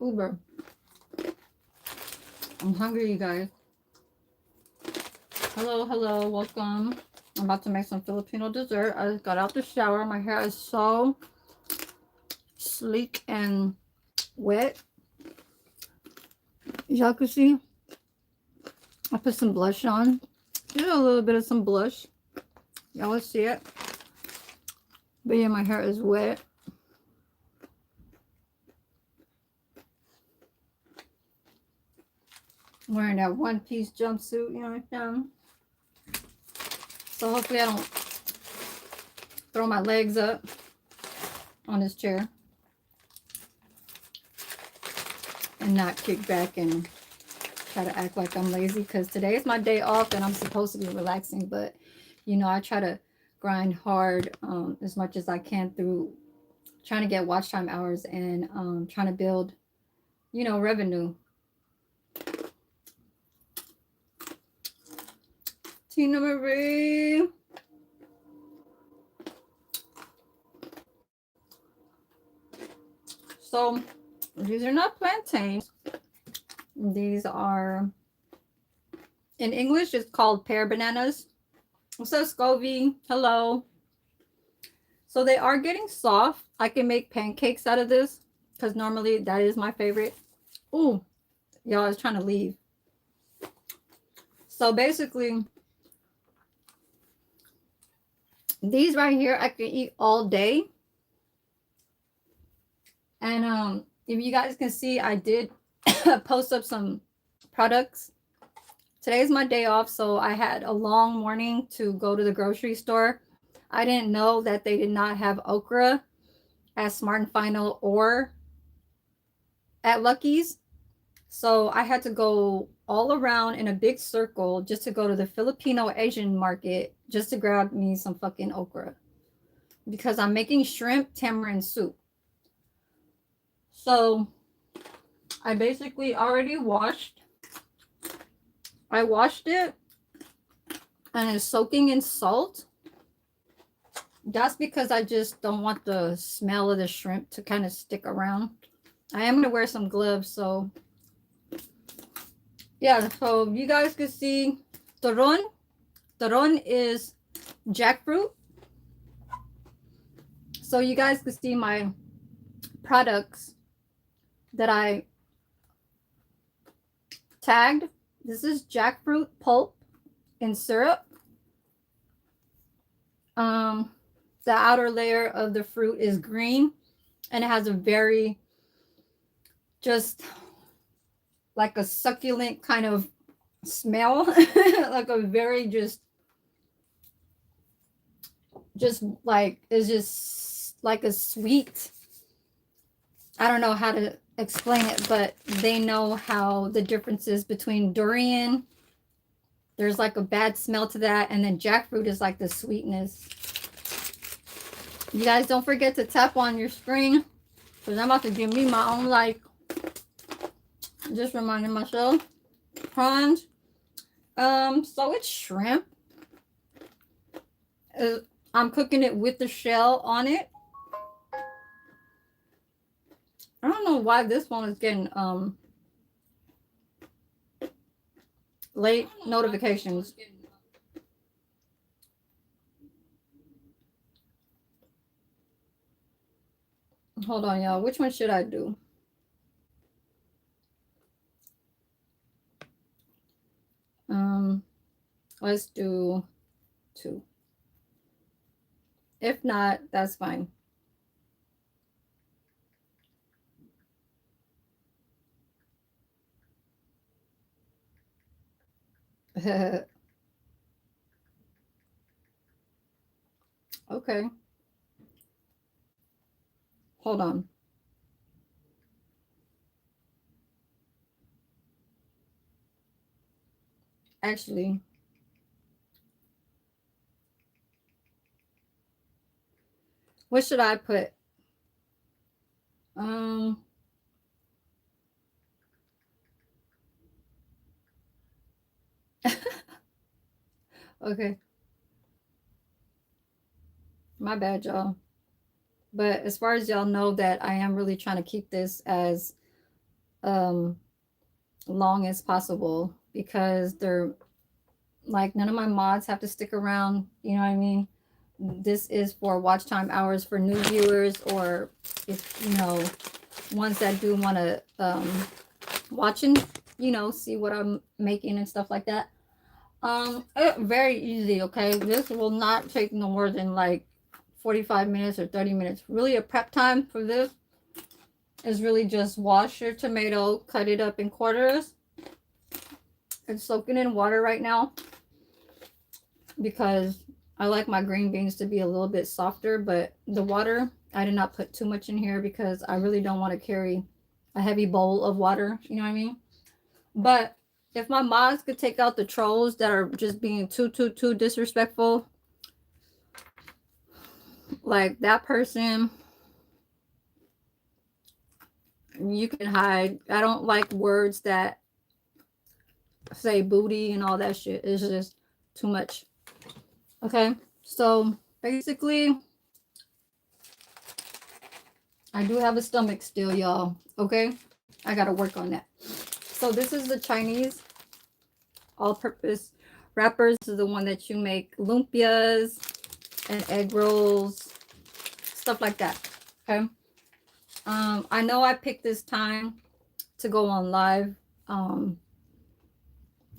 Uber. I'm hungry, you guys. Hello, hello, welcome. I'm about to make some Filipino dessert. I just got out the shower. My hair is so sleek and wet. Y'all can see. I put some blush on. Just a little bit of some blush. Y'all will see it. But yeah, my hair is wet. I'm wearing that one-piece jumpsuit, you know what I'm saying? So hopefully I don't throw my legs up on this chair and not kick back and try to act like I'm lazy, because today is my day off and I'm supposed to be relaxing, but you know, I try to grind hard as much as I can through trying to get watch time hours and trying to build, you know, revenue. Tina Marie. So these are not plantains. These are, in English, it's called pear bananas. What's up, Scovie? Hello. So they are getting soft. I can make pancakes out of this because normally that is my favorite. Ooh, y'all is trying to leave. So basically, these right here, I can eat all day. And if you guys can see, I did post up some products. Today's my day off, so I had a long morning to go to the grocery store. I didn't know that they did not have okra at Smart and Final or at Lucky's. So I had to go all around in a big circle just to go to the Filipino Asian market just to grab me some fucking okra, because I'm making shrimp tamarind soup. So I basically already washed. I washed it and it's soaking in salt. That's because I just don't want the smell of the shrimp to kind of stick around. I am going to wear some gloves, so yeah. So you guys can see Turon. Turon is jackfruit. So you guys can see my products that I tagged. This is jackfruit pulp in syrup. The outer layer of the fruit is green and it has a very just like a succulent kind of smell. Like a very just like, it's just like a sweet, I don't know how to explain it, but they know how the differences between durian, there's like a bad smell to that, and then jackfruit is like the sweetness. You guys don't forget to tap on your screen, because I'm about to give me my own, like, just reminding myself. Prawns. So it's shrimp. I'm cooking it with the shell on it. I don't know why this one is getting late notifications. Hold on, y'all. Which one should I do? Let's do 2. If not, that's fine. Okay. Hold on. Actually, what should I put? Okay. My bad, y'all. But as far as y'all know, that I am really trying to keep this as long as possible, because they're like, none of my mods have to stick around, you know what I mean? This is for watch time hours for new viewers, or if, you know, ones that do want to watch and, you know, see what I'm making and stuff like that. Very easy, okay? This will not take no more than like 45 minutes or 30 minutes. Really, a prep time for this is really just wash your tomato, cut it up in quarters. It's soaking in water right now because I like my green beans to be a little bit softer, but the water, I did not put too much in here because I really don't want to carry a heavy bowl of water, you know what I mean? But if my mods could take out the trolls that are just being too disrespectful, like that person, you can hide. I don't like words that say booty and all that shit. It's just too much. Okay, so basically, I do have a stomach still, y'all. Okay, I gotta work on that. So this is the Chinese all-purpose wrappers. This is the one that you make lumpias and egg rolls, stuff like that. Okay. I know I picked this time to go on live. I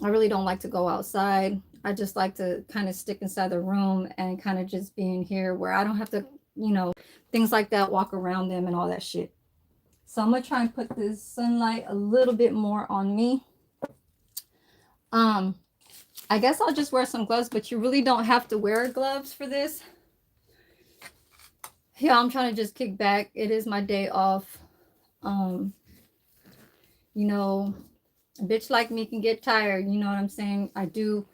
really don't like to go outside. I just like to kind of stick inside the room and kind of just being here where I don't have to, you know, things like that, walk around them and all that shit. So I'm gonna try and put this sunlight a little bit more on me. I guess I'll just wear some gloves, but you really don't have to wear gloves for this. Yeah, I'm trying to just kick back. It is my day off. You know, a bitch like me can get tired, you know what I'm saying? I do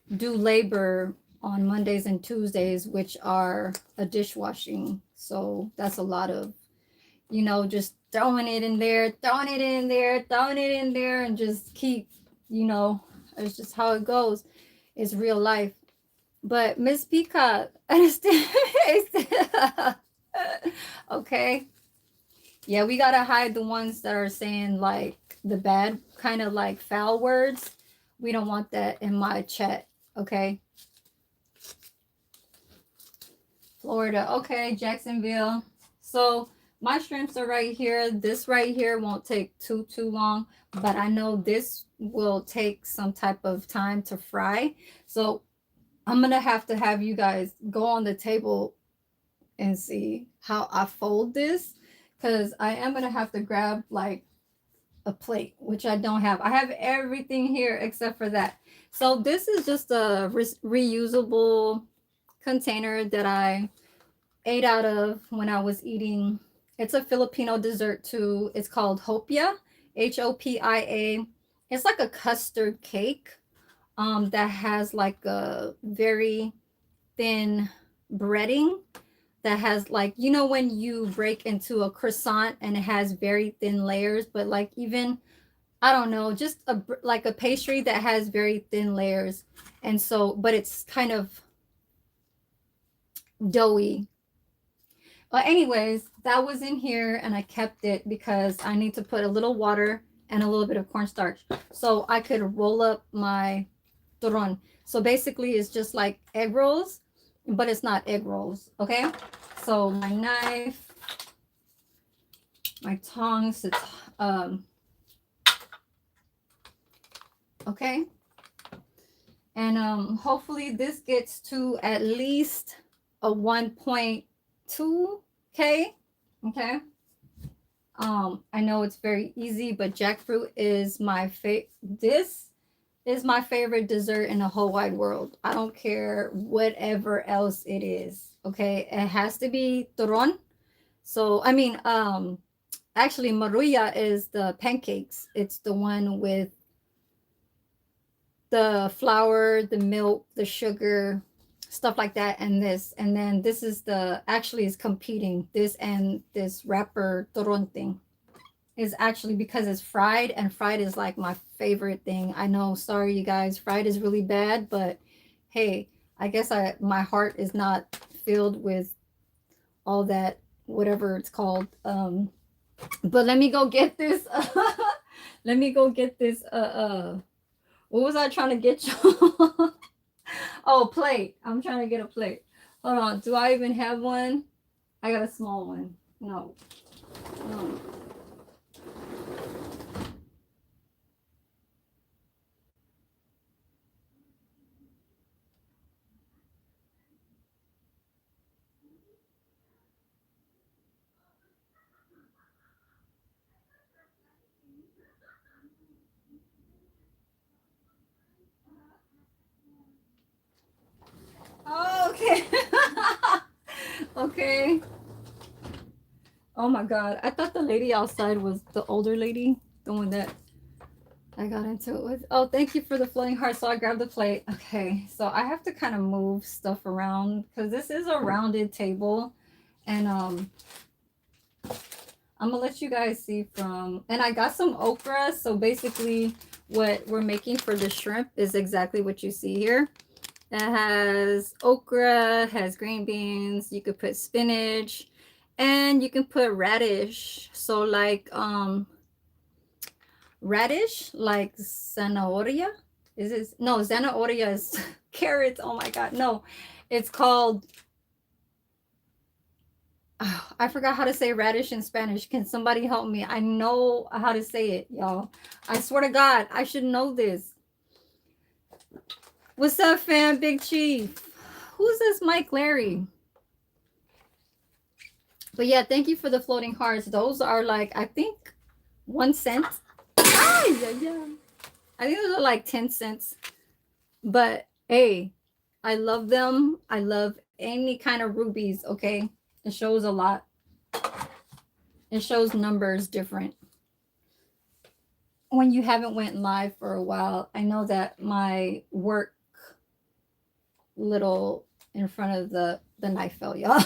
labor on Mondays and Tuesdays, which are a dishwashing. So that's a lot of, you know, just throwing it in there, throwing it in there, throwing it in there, and just keep, you know, it's just how it goes. It's real life. But Miss Peacock, understand? Okay. Yeah, we gotta hide the ones that are saying like the bad kind of like foul words. We don't want that in my chat. Okay. Florida. Okay, Jacksonville. So my shrimps are right here. This right here won't take too long, but I know this will take some type of time to fry. So I'm gonna have to have you guys go on the table and see how I fold this, because I am gonna have to grab like a plate, which I don't have. I have everything here except for that. So this is just a reusable container that I ate out of when I was eating. It's a Filipino dessert too. It's called Hopia, Hopia. It's like a custard cake that has like a very thin breading that has like, you know, when you break into a croissant and it has very thin layers, but like even, I don't know, just like a pastry that has very thin layers. And so, but it's kind of doughy. But anyways, that was in here and I kept it because I need to put a little water and a little bit of cornstarch so I could roll up my turon. So basically it's just like egg rolls, but it's not egg rolls. Okay. So my knife, my tongs, it's okay. And hopefully this gets to at least a 1.2K. Okay. I know it's very easy, but jackfruit is my this is my favorite dessert in the whole wide world. I don't care whatever else it is. Okay, it has to be turon. So I mean, actually maruya is the pancakes. It's the one with the flour, the milk, the sugar, stuff like that, and this. And then this is the, actually is competing. This and this wrapper turon thing is actually, because it's fried, and fried is like my favorite thing. I know, sorry you guys, fried is really bad, but hey, I guess my heart is not filled with all that, whatever it's called, But let me go get this. Let me go get this. What was I trying to get you? Oh, plate. I'm trying to get a plate. Hold on. Do I even have one? I got a small one. No. No. Oh, okay. Okay. Oh my God. I thought the lady outside was the older lady, the one that I got into it with. Oh, thank you for the floating heart. So I grabbed the plate. Okay. So I have to kind of move stuff around because this is a rounded table. And I'm gonna let you guys see from, and I got some okra. So basically what we're making for the shrimp is exactly what you see here. It has okra, has green beans, you could put spinach, and you can put radish. So like radish, like zanahoria. Is it? No, zanahoria is carrots. Oh my God. No, it's called, oh, I forgot how to say radish in Spanish. Can somebody help me? I know how to say it, y'all. I swear to God, I should know this. What's up, fam? Big Chief. Who's this Mike Larry? But yeah, thank you for the floating hearts. Those are like, I think 1 cent. Ah, yeah. I think those are like 10 cents. But hey, I love them. I love any kind of rubies, okay? It shows a lot. It shows numbers different. When you haven't went live for a while, I know that my work little in front of the knife fell, y'all.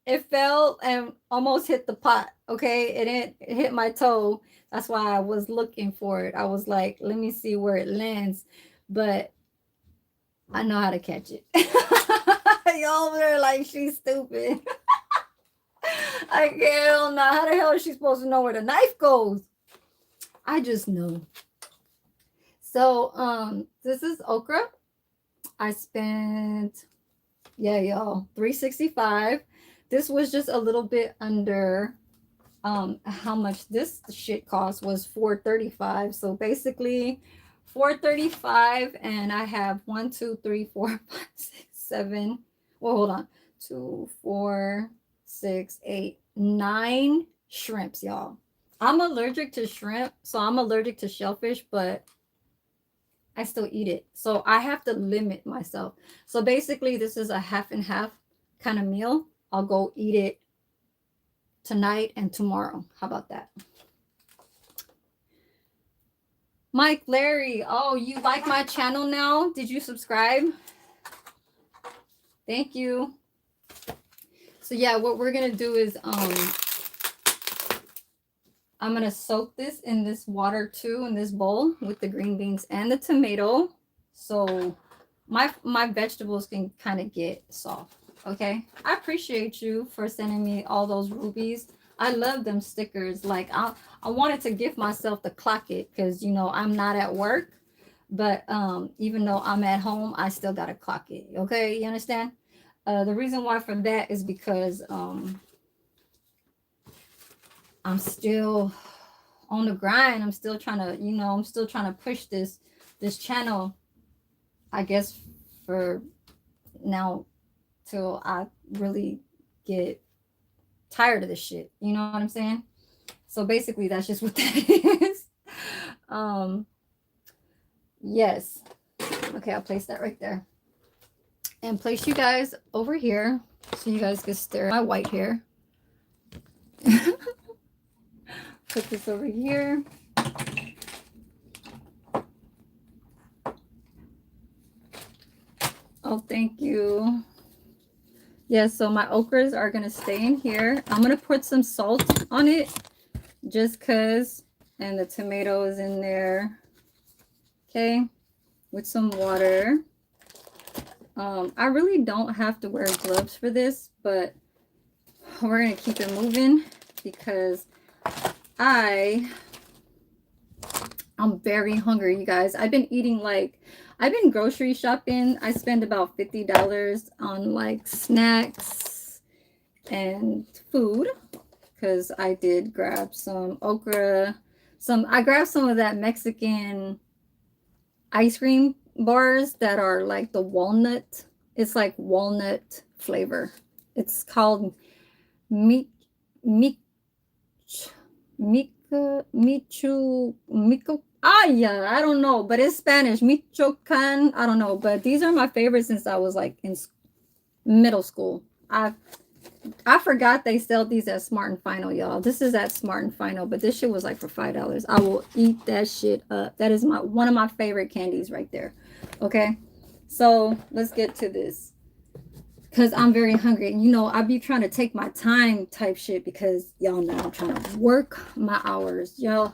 It fell and almost hit the pot. Okay, it hit my toe. That's why I was looking for it. I was like, let me see where it lands, but I know how to catch it. Y'all over there like she's stupid. I don't know how the hell is she supposed to know where the knife goes. I just know. So this is okra. I spent, yeah, y'all, $3.65. This was just a little bit under how much this shit cost was $4.35. So basically $4.35, and I have 1, 2, 3, 4, 5, 6, 7. Well, hold on. 2, 4, 6, 8, 9 shrimps, y'all. I'm allergic to shrimp, so I'm allergic to shellfish, but I still eat it. So I have to limit myself. So basically, this is a half and half kind of meal. I'll go eat it tonight and tomorrow. How about that? Mike Larry, oh, you like my channel now? Did you subscribe? Thank you. So yeah, what we're gonna do is I'm gonna soak this in this water too, in this bowl with the green beans and the tomato, so my vegetables can kind of get soft. Okay, I appreciate you for sending me all those rubies. I love them stickers. Like I wanted to give myself the clock it because you know I'm not at work, but even though I'm at home, I still gotta clock it. Okay, you understand? The reason why for that is because I'm still on the grind. I'm still trying to, you know, I'm still trying to push this channel, I guess, for now till I really get tired of this shit. You know what I'm saying? So basically that's just what that is. Yes. Okay, I'll place that right there. And place you guys over here so you guys can stare at my white hair. Put this over here. Oh, thank you. Yeah, so my okras are going to stay in here. I'm going to put some salt on it just because, and the tomato is in there. Okay, with some water. I really don't have to wear gloves for this, but we're going to keep it moving because I'm very hungry, you guys. I've been grocery shopping. I spend about $50 on like snacks and food because I did grab some okra. I grabbed some of that Mexican ice cream bars that are like the walnut. It's like walnut flavor. It's called mi mi Micho. Yeah, I don't know, but it's Spanish. Michoacan. I don't know, but these are my favorites since I was like in middle school. I forgot they sell these at Smart and Final, y'all. This is at Smart and Final, but this shit was like for $5. I will eat that shit up. That is one of my favorite candies right there. Okay, so let's get to this because I'm very hungry. You know, I be trying to take my time type shit because y'all know I'm trying to work my hours. Y'all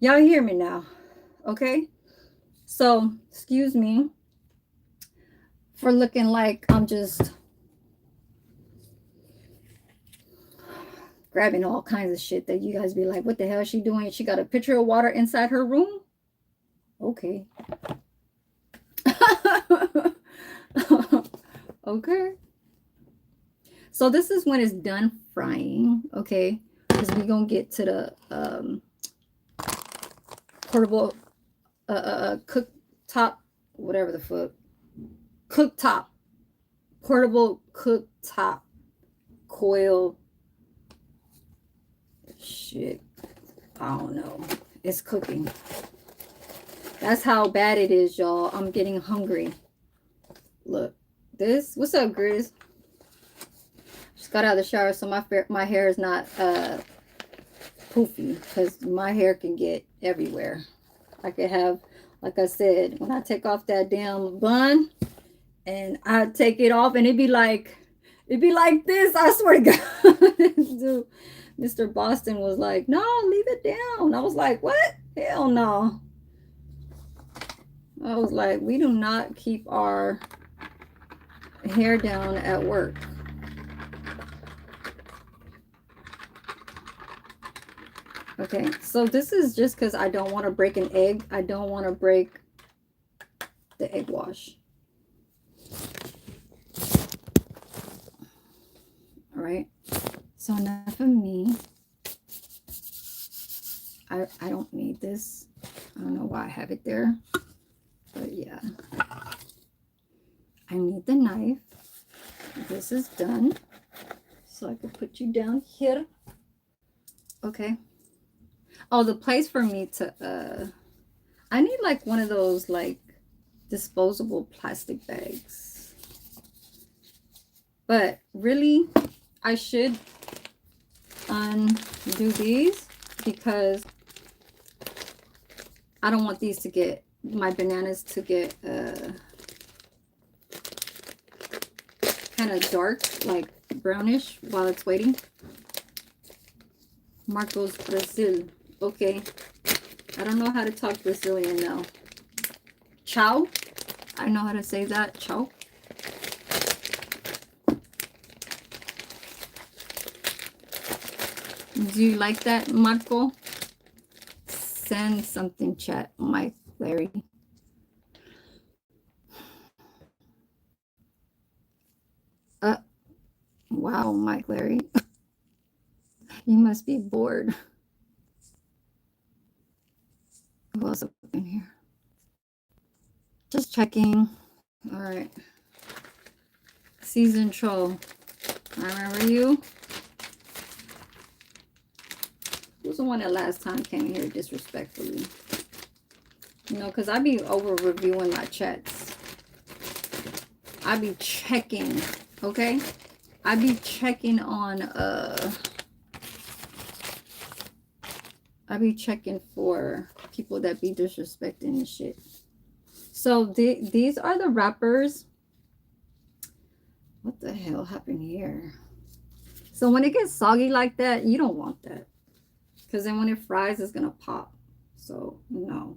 hear me now, okay? So excuse me for looking like I'm just grabbing all kinds of shit that you guys be like, what the hell is she doing? She got a pitcher of water inside her room? Okay. Okay. So this is when it's done frying, okay? Because we're going to get to the portable cooktop, whatever the fuck. Cooktop. Portable cooktop coil. Shit, I don't know. It's cooking. That's how bad it is, y'all. I'm getting hungry. Look, this. What's up, Grizz? Just got out of the shower, so my hair is not poofy because my hair can get everywhere. I could have, like I said, when I take off that damn bun and I take it off, and it'd be like this. I swear to God, dude. Mr. Boston was like, no, leave it down. I was like, what? Hell no. I was like, we do not keep our hair down at work. Okay, so this is just because I don't want to break an egg. I don't want to break the egg wash. All right. So enough of me. I don't need this. I don't know why I have it there. But yeah. I need the knife. This is done. So I can put you down here. Okay. Oh, the place for me to I need like one of those like disposable plastic bags. But really, I should undo these because I don't want these to get, my bananas to get kind of dark, like brownish while it's waiting. Marcos Brazil. Okay. I don't know how to talk Brazilian now. Ciao. I know how to say that. Ciao. Do you like that, Marco? Send something, chat, Mike Larry. Wow, Mike Larry. You must be bored. Who else up in here? Just checking. All right. Season Troll. I remember you. Who's the one that last time came here disrespectfully? You know, because I be over reviewing my chats. I be checking, okay? I be checking on, I be checking for people that be disrespecting and shit. So these are the wrappers. What the hell happened here? So when it gets soggy like that, you don't want that. Because then when it fries, it's going to pop. So, no.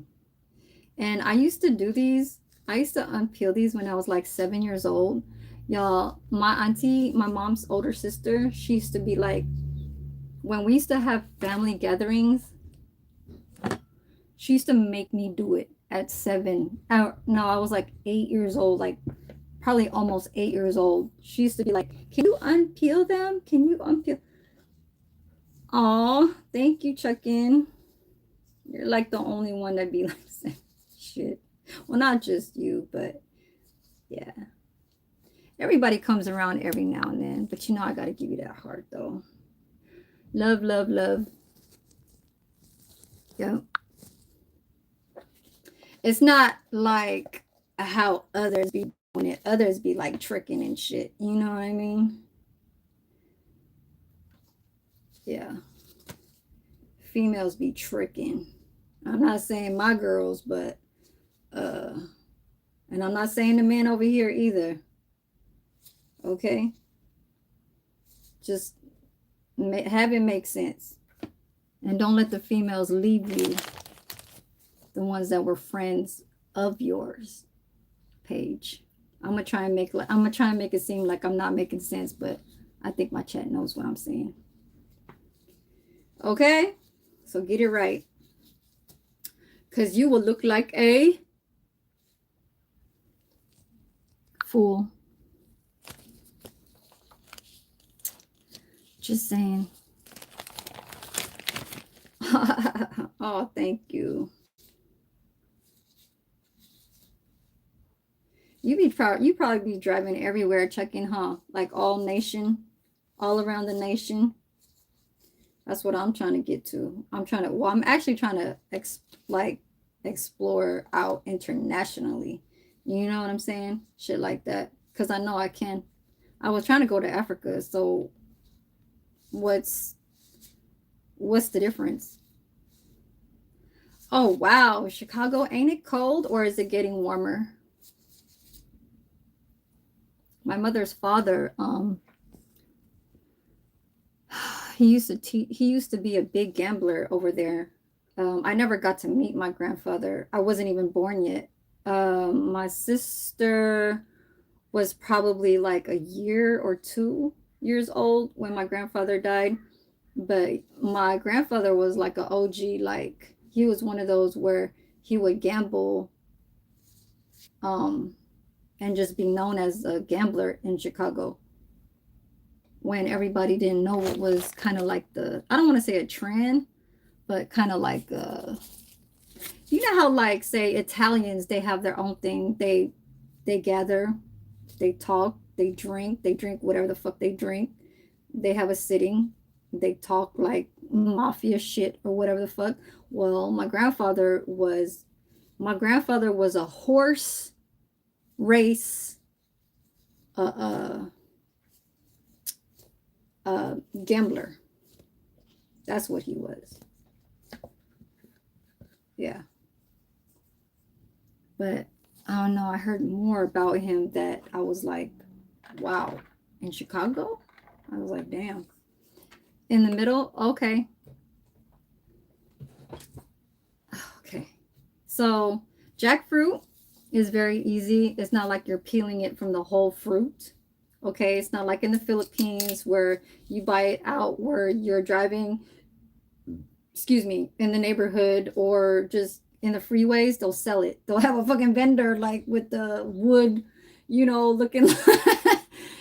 And I used to do these. I used to unpeel these when I was like 7 years old. Y'all, my auntie, my mom's older sister, she used to be like, when we used to have family gatherings, she used to make me do it at 7. No, I was like 8 years old, like probably almost 8 years old. She used to be like, "Can you unpeel them? Can you unpeel?" Oh, thank you, Chuck-in. You're like the only one that be like saying shit. Well, not just you, but yeah. Everybody comes around every now and then, but you know I gotta give you that heart though. Love, love, love. Yep. It's not like how others be doing it. Others be like tricking and shit. You know what I mean? Yeah. Females be tricking. I'm not saying my girls, but and I'm not saying the men over here either. Okay? Just have it make sense. And don't let the females leave you. The ones that were friends of yours. Paige. I'm gonna try and make it seem like I'm not making sense, but I think my chat knows what I'm saying. Okay? So get it right. Cause you will look like a fool. Just saying. Oh, thank you. You probably be driving everywhere checking, huh? Like all around the nation. That's what I'm trying to get to. I'm actually trying to explore out internationally. You know what I'm saying? Shit like that. Because I know I can. I was trying to go to Africa, so what's the difference? Oh wow, Chicago, ain't it cold or is it getting warmer? My mother's father, he used to be a big gambler over there. I never got to meet my grandfather. I wasn't even born yet. My sister was probably like a year or 2 years old when my grandfather died. But my grandfather was like an OG, like he was one of those where he would gamble and just be known as a gambler in Chicago when everybody didn't know what was kind of like I don't want to say a trend, but kind of like you know how like say Italians, they have their own thing. They gather, they talk, they drink whatever the fuck they drink. They have a sitting, they talk like mafia shit or whatever the fuck. Well, my grandfather was a horse race gambler. That's what he was. Yeah. But I don't know, I heard more about him that I was like, wow, in Chicago? I was like, damn. In the middle? Okay. Okay. So jackfruit is very easy. It's not like you're peeling it from the whole fruit. Okay. It's not like in the Philippines where you buy it out where you're driving, in the neighborhood or just in the freeways. They'll sell it. They'll have a fucking vendor like with the wood, looking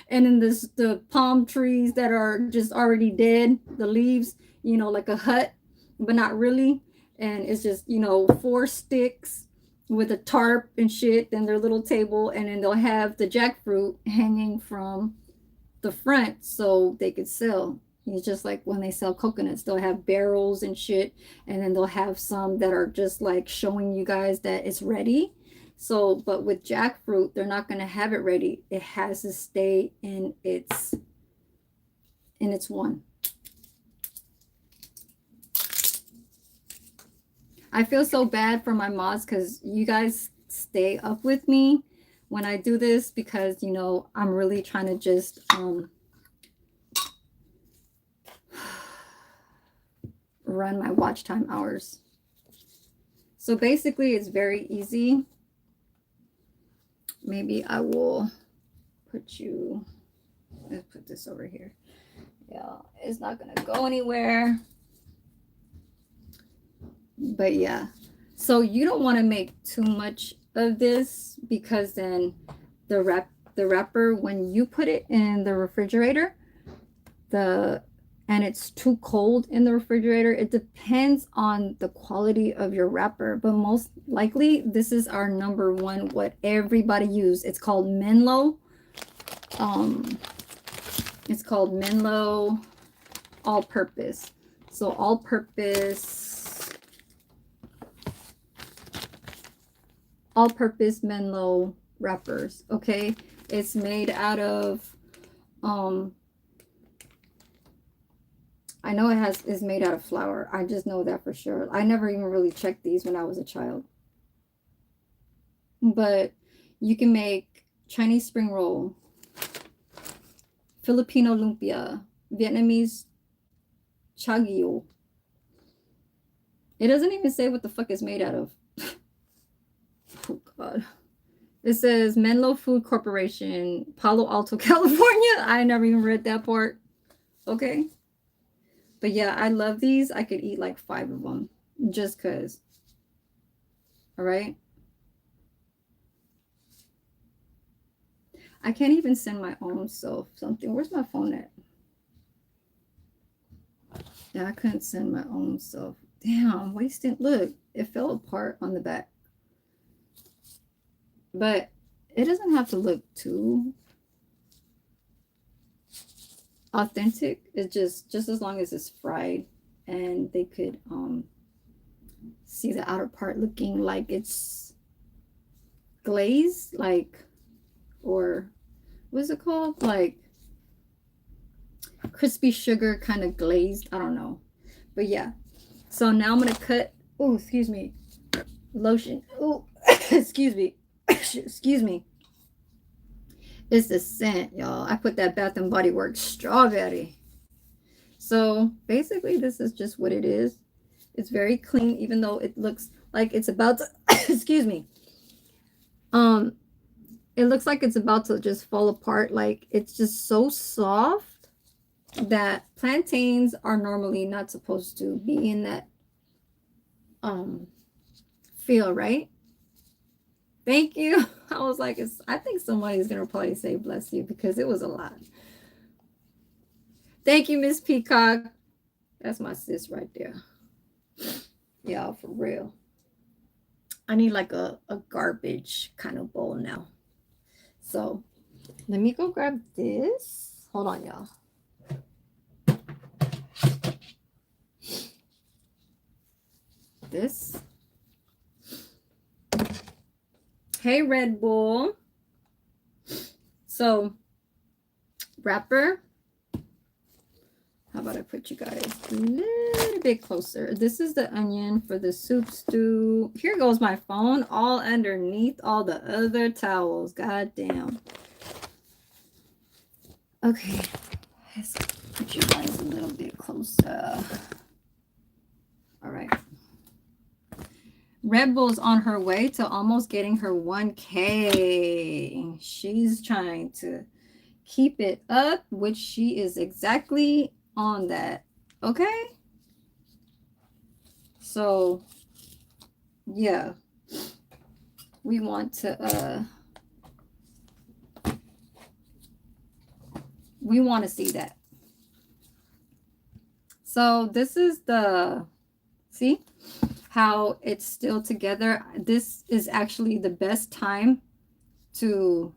and then the palm trees that are just already dead, the leaves, like a hut, but not really. And it's just, 4 sticks with a tarp and shit, and their little table, and then they'll have the jackfruit hanging from the front so they could sell. It's just like when they sell coconuts, they'll have barrels and shit, and then they'll have some that are just like showing you guys that it's ready. So, but with jackfruit, they're not going to have it ready. It has to stay in its one. I feel so bad for my mods because you guys stay up with me when I do this because, I'm really trying to just run my watch time hours. So basically, it's very easy. Maybe I will let's put this over here. Yeah, it's not gonna go anywhere. But yeah, so you don't want to make too much of this, because then the wrapper, when you put it in the refrigerator, and it's too cold in the refrigerator. It depends on the quality of your wrapper, but most likely this is our number one, what everybody use. It's called Menlo. It's called Menlo all-purpose. So all-purpose Menlo wrappers. Okay, it's made out of I know is made out of flour. I just know that for sure. I never even really checked these when I was a child. But you can make Chinese spring roll, Filipino lumpia, Vietnamese chagio. It doesn't even say what the fuck it's made out of. Oh God. It says Menlo Food Corporation, Palo Alto, California. I never even read that part. Okay. But yeah, I love these. I could eat like 5 of them just because. All right. I can't even send my own self something. Where's my phone at? Yeah, I couldn't send my own self. Damn, I'm wasting. Look, it fell apart on the back. But it doesn't have to look too authentic. It's just as long as it's fried and they could see the outer part looking like it's glazed, like, or what's it called, like crispy sugar kind of glazed. I don't know, but yeah. So now I'm gonna cut. Oh, excuse me, lotion. Oh, excuse me. Excuse me. It's the scent, y'all. I put that Bath and Body Works strawberry. So basically this is just what it is. It's very clean, even though it looks like it's about to excuse me. It looks like it's about to just fall apart. Like, it's just so soft that plantains are normally not supposed to be in that feel, right? Thank you. I was like, I think somebody's gonna probably say bless you, because it was a lot. Thank you, Miss Peacock. That's my sis right there. Y'all, for real. I need like a garbage kind of bowl now. So let me go grab this. Hold on, y'all. This. Hey, Red Bull. So, wrapper. How about I put you guys a little bit closer? This is the onion for the soup stew. Here goes my phone all underneath all the other towels. God damn. Okay. Let's put you guys a little bit closer. All right. Red Bull's on her way to almost getting her 1K. She's trying to keep it up, which she is exactly on that. Okay? So, yeah. We want to see that. So, this is the, see how it's still together. This is actually the best time to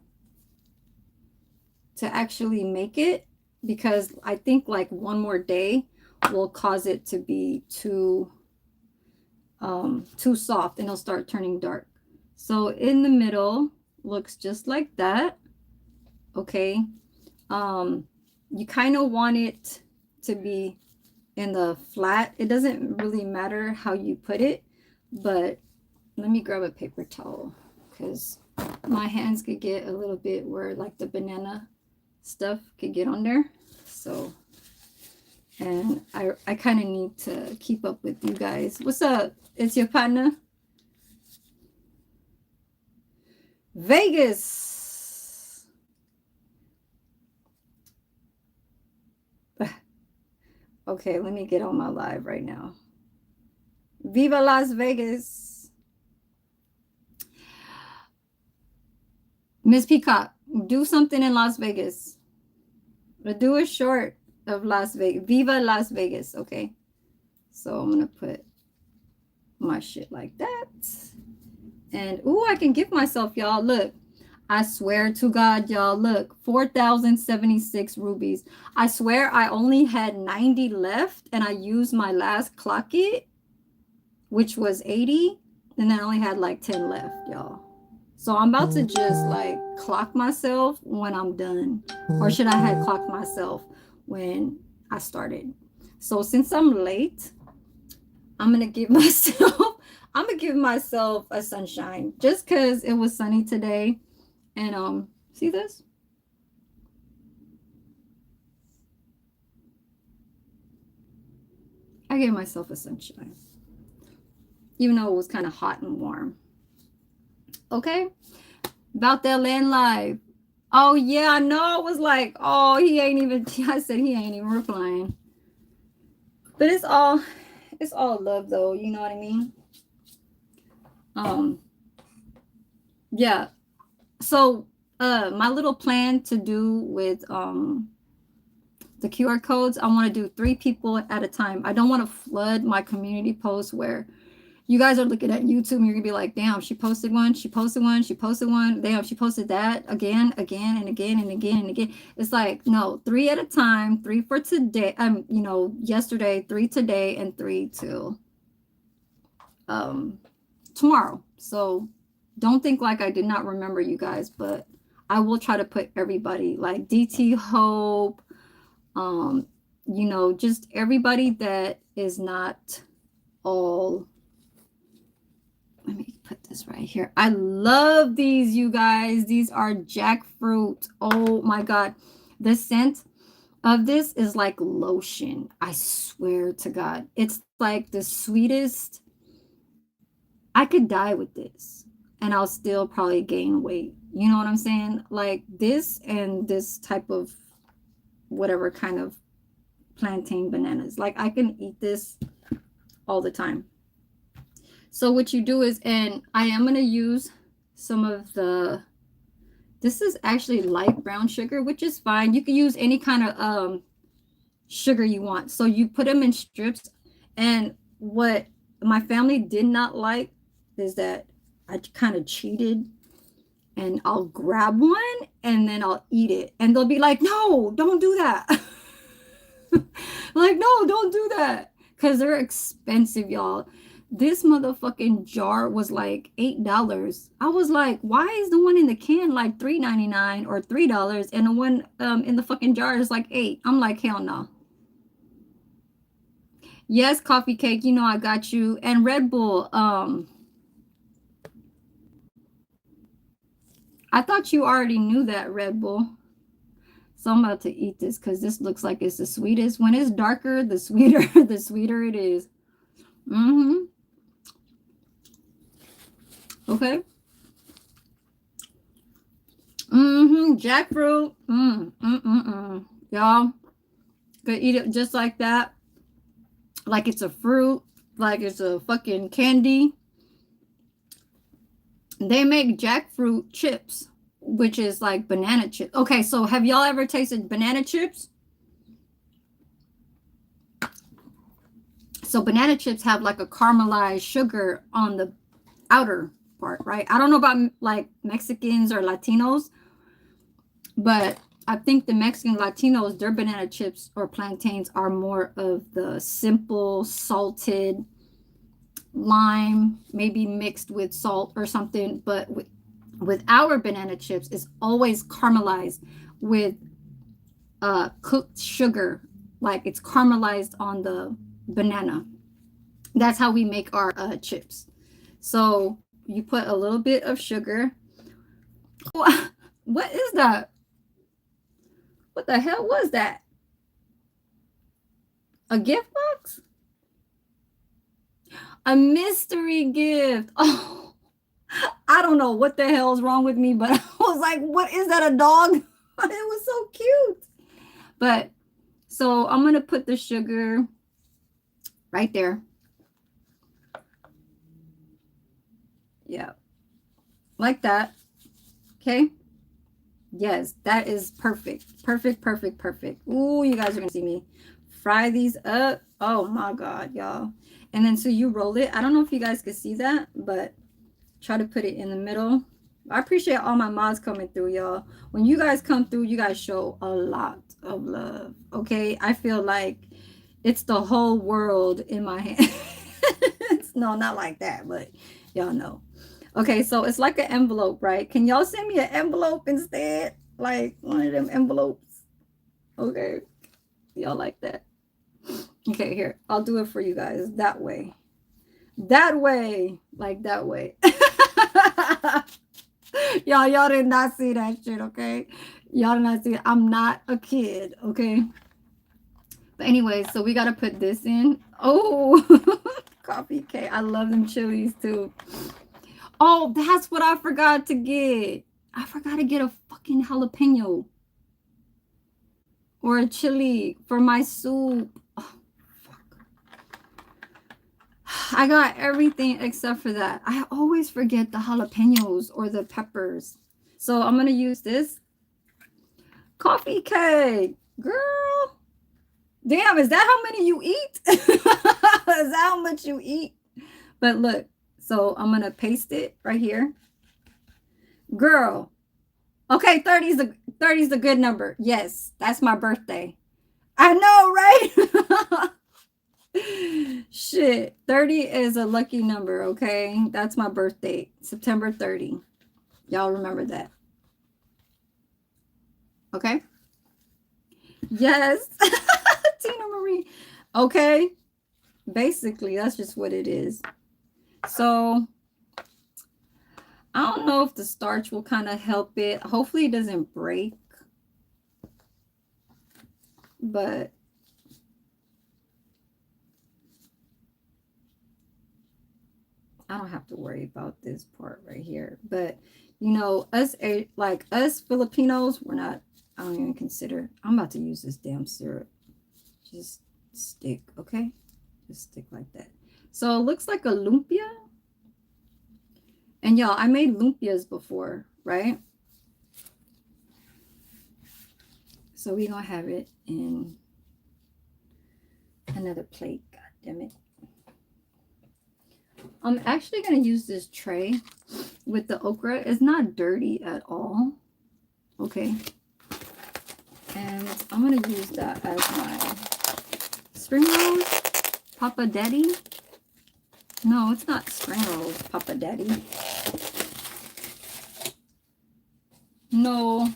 actually make it, because I think like one more day will cause it to be too soft, and it'll start turning dark. So in the middle looks just like that. Okay. You kind of want it to be in the flat. It doesn't really matter how you put it, but let me grab a paper towel, because my hands could get a little bit where like the banana stuff could get on there. So, and I kind of need to keep up with you guys. What's up? It's your partner Vegas. Okay, let me get on my live right now. Viva Las Vegas. Miss Peacock, do something in Las Vegas. Do a short of Las Vegas. Viva Las Vegas, okay? So I'm going to put my shit like that. And, ooh, I can give myself, y'all. Look, I swear to God, y'all, look, 4,076 rubies. I swear I only had 90 left, and I used my last clock it, which was 80, and I only had like 10 left, y'all. So I'm about to just like clock myself when I'm done. Or should I have clocked myself when I started? So since I'm late, I'm going to give myself a sunshine just because it was sunny today. And see this? I gave myself a sunshine, even though it was kind of hot and warm. Okay, about that land live. Oh yeah, I know. I was like, oh, he ain't even. I said he ain't even replying. But it's all love though. You know what I mean? Yeah. So my little plan to do with the QR codes, I want to do 3 people at a time. I don't want to flood my community posts where you guys are looking at YouTube and you're gonna be like, damn, she posted one, she posted one, she posted one, damn, she posted that again, and again, and again. It's like, no, 3 at a time, 3 for today. You know, yesterday, 3 today, and 3 till tomorrow. So don't think like I did not remember you guys, but I will try to put everybody like DT Hope, you know, just everybody that is not all. Let me put this right here. I love these, you guys. These are jackfruit. Oh my God. The scent of this is like lotion. I swear to God. It's like the sweetest. I could die with this and I'll still probably gain weight. You know what I'm saying? Like this and this type of whatever kind of plantain bananas. Like I can eat this all the time. So what you do is, and I am going to use some of this is actually light brown sugar, which is fine. You can use any kind of sugar you want. So you put them in strips. And what my family did not like is that I kind of cheated and I'll grab one and then I'll eat it. And they'll be like, no, don't do that. Like, no, don't do that. Because they're expensive, y'all. This motherfucking jar was like $8. I was like, why is the one in the can like $3.99 or $3 and the one in the fucking jar is like $8? I'm like, hell no. Yes, coffee cake, you know I got you. And Red Bull, I thought you already knew that, Red Bull. So I'm about to eat this because this looks like it's the sweetest. When it's darker, the sweeter it is. Okay. Jackfruit. Y'all could eat it just like that. Like it's a fruit. Like it's a fucking candy. They make jackfruit chips, which is like banana chips. Okay, so have y'all ever tasted banana chips? So banana chips have like a caramelized sugar on the outer part, right? I don't know about like Mexicans or Latinos, but I think the Mexican Latinos, their banana chips or plantains are more of the simple salted lime, maybe mixed with salt or something. But with our banana chips, it's always caramelized with cooked sugar, like it's caramelized on the banana. That's how we make our chips. So you put a little bit of sugar. What is that? What the hell was that? A gift box? A mystery gift. Oh, I don't know what the hell is wrong with me, but I was like, what is that, a dog? It was so cute. But So I'm going to put the sugar right there. Yeah. Like that. Okay. Yes, that is perfect. Perfect, perfect, perfect. Ooh, you guys are going to see me fry these up. Oh my God, y'all. And then so you roll it. I don't know if you guys can see that, but try to put it in the middle. I appreciate all my mods coming through, y'all. When you guys come through, you guys show a lot of love. Okay, I feel like it's the whole world in my hand. No, not like that, but y'all know. Okay, so it's like an envelope, right? Can y'all send me an envelope instead? Like one of them envelopes. Okay, y'all like that? Okay, here, I'll do it for you guys that way. That way, like that way. Y'all did not see that shit, okay? Y'all did not see it. I'm not a kid, okay? But anyway, so we gotta put this in. Oh, coffee cake. I love them chilies too. Oh, that's what I forgot to get. I forgot to get a fucking jalapeno or a chili for my soup. Oh, fuck. I got everything except for that. I always forget the jalapenos or the peppers. So I'm going to use this coffee cake. Girl. Damn, is that how many you eat? Is that how much you eat? But look, so I'm going to paste it right here. Girl. Okay, 30 is a good number. Yes, that's my birthday. I know, right? Shit, 30 is a lucky number, okay? That's my birthday, September 30. Y'all remember that. Okay? Yes. Tina Marie. Okay. Basically, that's just what it is. So, I don't know if the starch will kind of help it. Hopefully it doesn't break. But I don't have to worry about this part right here. But, you know, us Filipinos, we're not, I don't even consider. I'm about to use this damn syrup. Just stick, okay? Just stick like that. So it looks like a lumpia. And y'all, I made lumpias before, right? So we're going to have it in another plate. God damn it. I'm actually going to use this tray with the okra. It's not dirty at all. Okay. And I'm going to use that as my spring rolls. Papa Daddy. No, it's not spring rolls, Papa Daddy. No.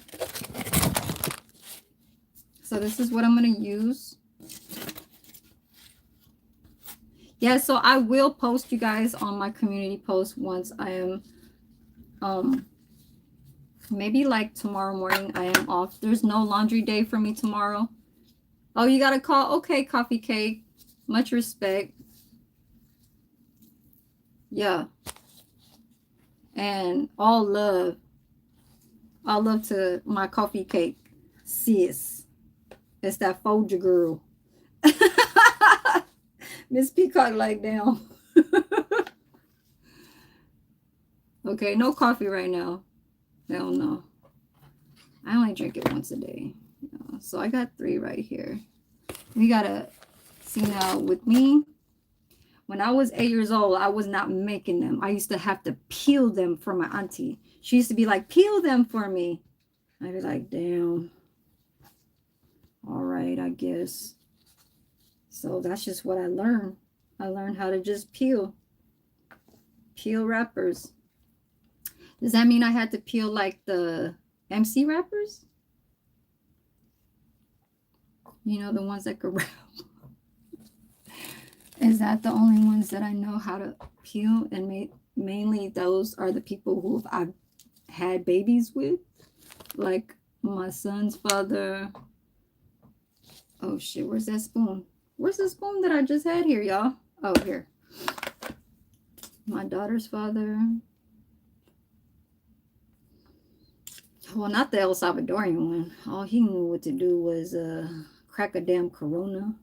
So this is what I'm going to use. Yeah, so I will post you guys on my community post once I am, maybe like tomorrow morning I am off. There's no laundry day for me tomorrow. Oh, you got a call? Okay, coffee cake. Much respect. Yeah. And all love. All love to my coffee cake sis. It's that Folger girl. Miss Peacock like down. Okay, no coffee right now. Hell no. I only drink it once a day. So I got 3 right here. We gotta see now with me. When I was 8 years old, I was not making them. I used to have to peel them for my auntie. She used to be like, peel them for me. I'd be like, damn. All right, I guess. So that's just what I learned. I learned how to just peel. Peel wrappers. Does that mean I had to peel like the MC wrappers? You know, the ones that could wrap. Is that the only ones that I know how to peel? And mainly those are the people who I've had babies with. Like my son's father. Oh shit, where's that spoon? Where's the spoon that I just had here, y'all? Oh, here. My daughter's father. Well, not the El Salvadorian one. All he knew what to do was crack a damn Corona.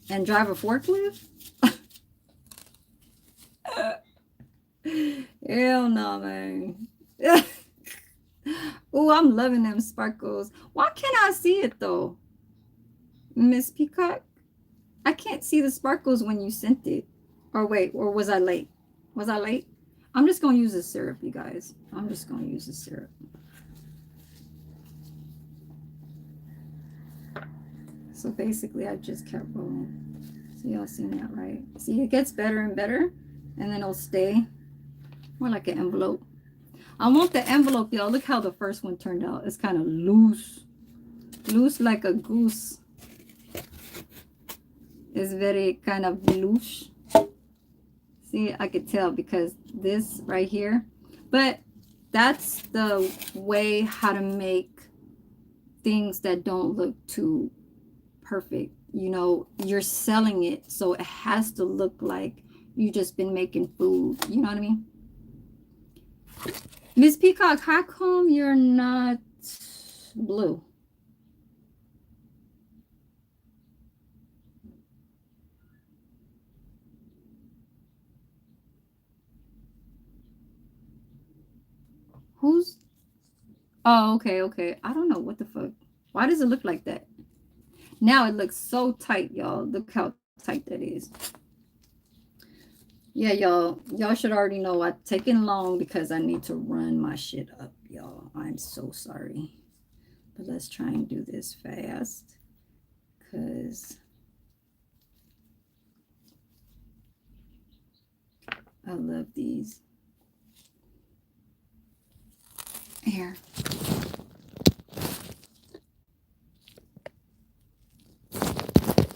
And drive a forklift? Hell no, man. Oh, I'm loving them sparkles. Why can't I see it though? Miss Peacock? I can't see the sparkles when you sent it. Or wait, or was I late? Was I late? I'm just going to use the syrup, you guys. I'm just going to use the syrup. So basically, I just kept rolling. So y'all seen that, right? See, it gets better and better, and then it'll stay more like an envelope. I want the envelope, y'all. Look how the first one turned out. It's kind of loose. Loose like a goose. It's very kind of loose. See, I could tell because this right here. But that's the way how to make things that don't look too perfect. You know, you're selling it, so it has to look like you just been making food. You know what I mean? Miss Peacock, how come you're not blue? Who's? Oh, okay, okay. I don't know what the fuck. Why does it look like that? Now it looks so tight, y'all. Look how tight that is. Yeah, y'all should already know I'm taking long because I need to run my shit up, y'all. I'm so sorry. But let's try and do this fast because I love these. Here.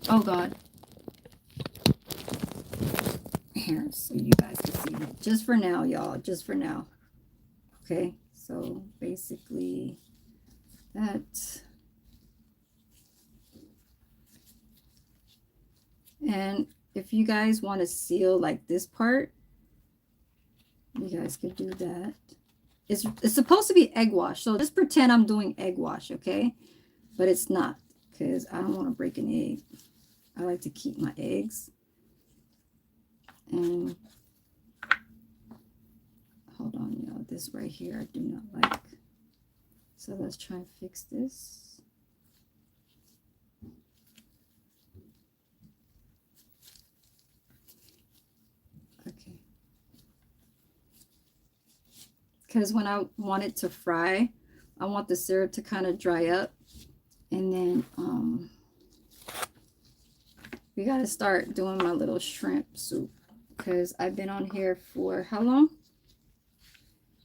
Oh God. Here, so you guys can see it. Just for now, y'all. Just for now. Okay, so basically that. And if you guys want to seal like this part, you guys could do that. It's supposed to be egg wash, so just pretend I'm doing egg wash, okay? But it's not, because I don't want to break an egg. I like to keep my eggs. And hold on, y'all. This right here I do not like. So let's try and fix this. Okay. Because when I want it to fry, I want the syrup to kind of dry up. And then we got to start doing my little shrimp soup. Because I've been on here for how long?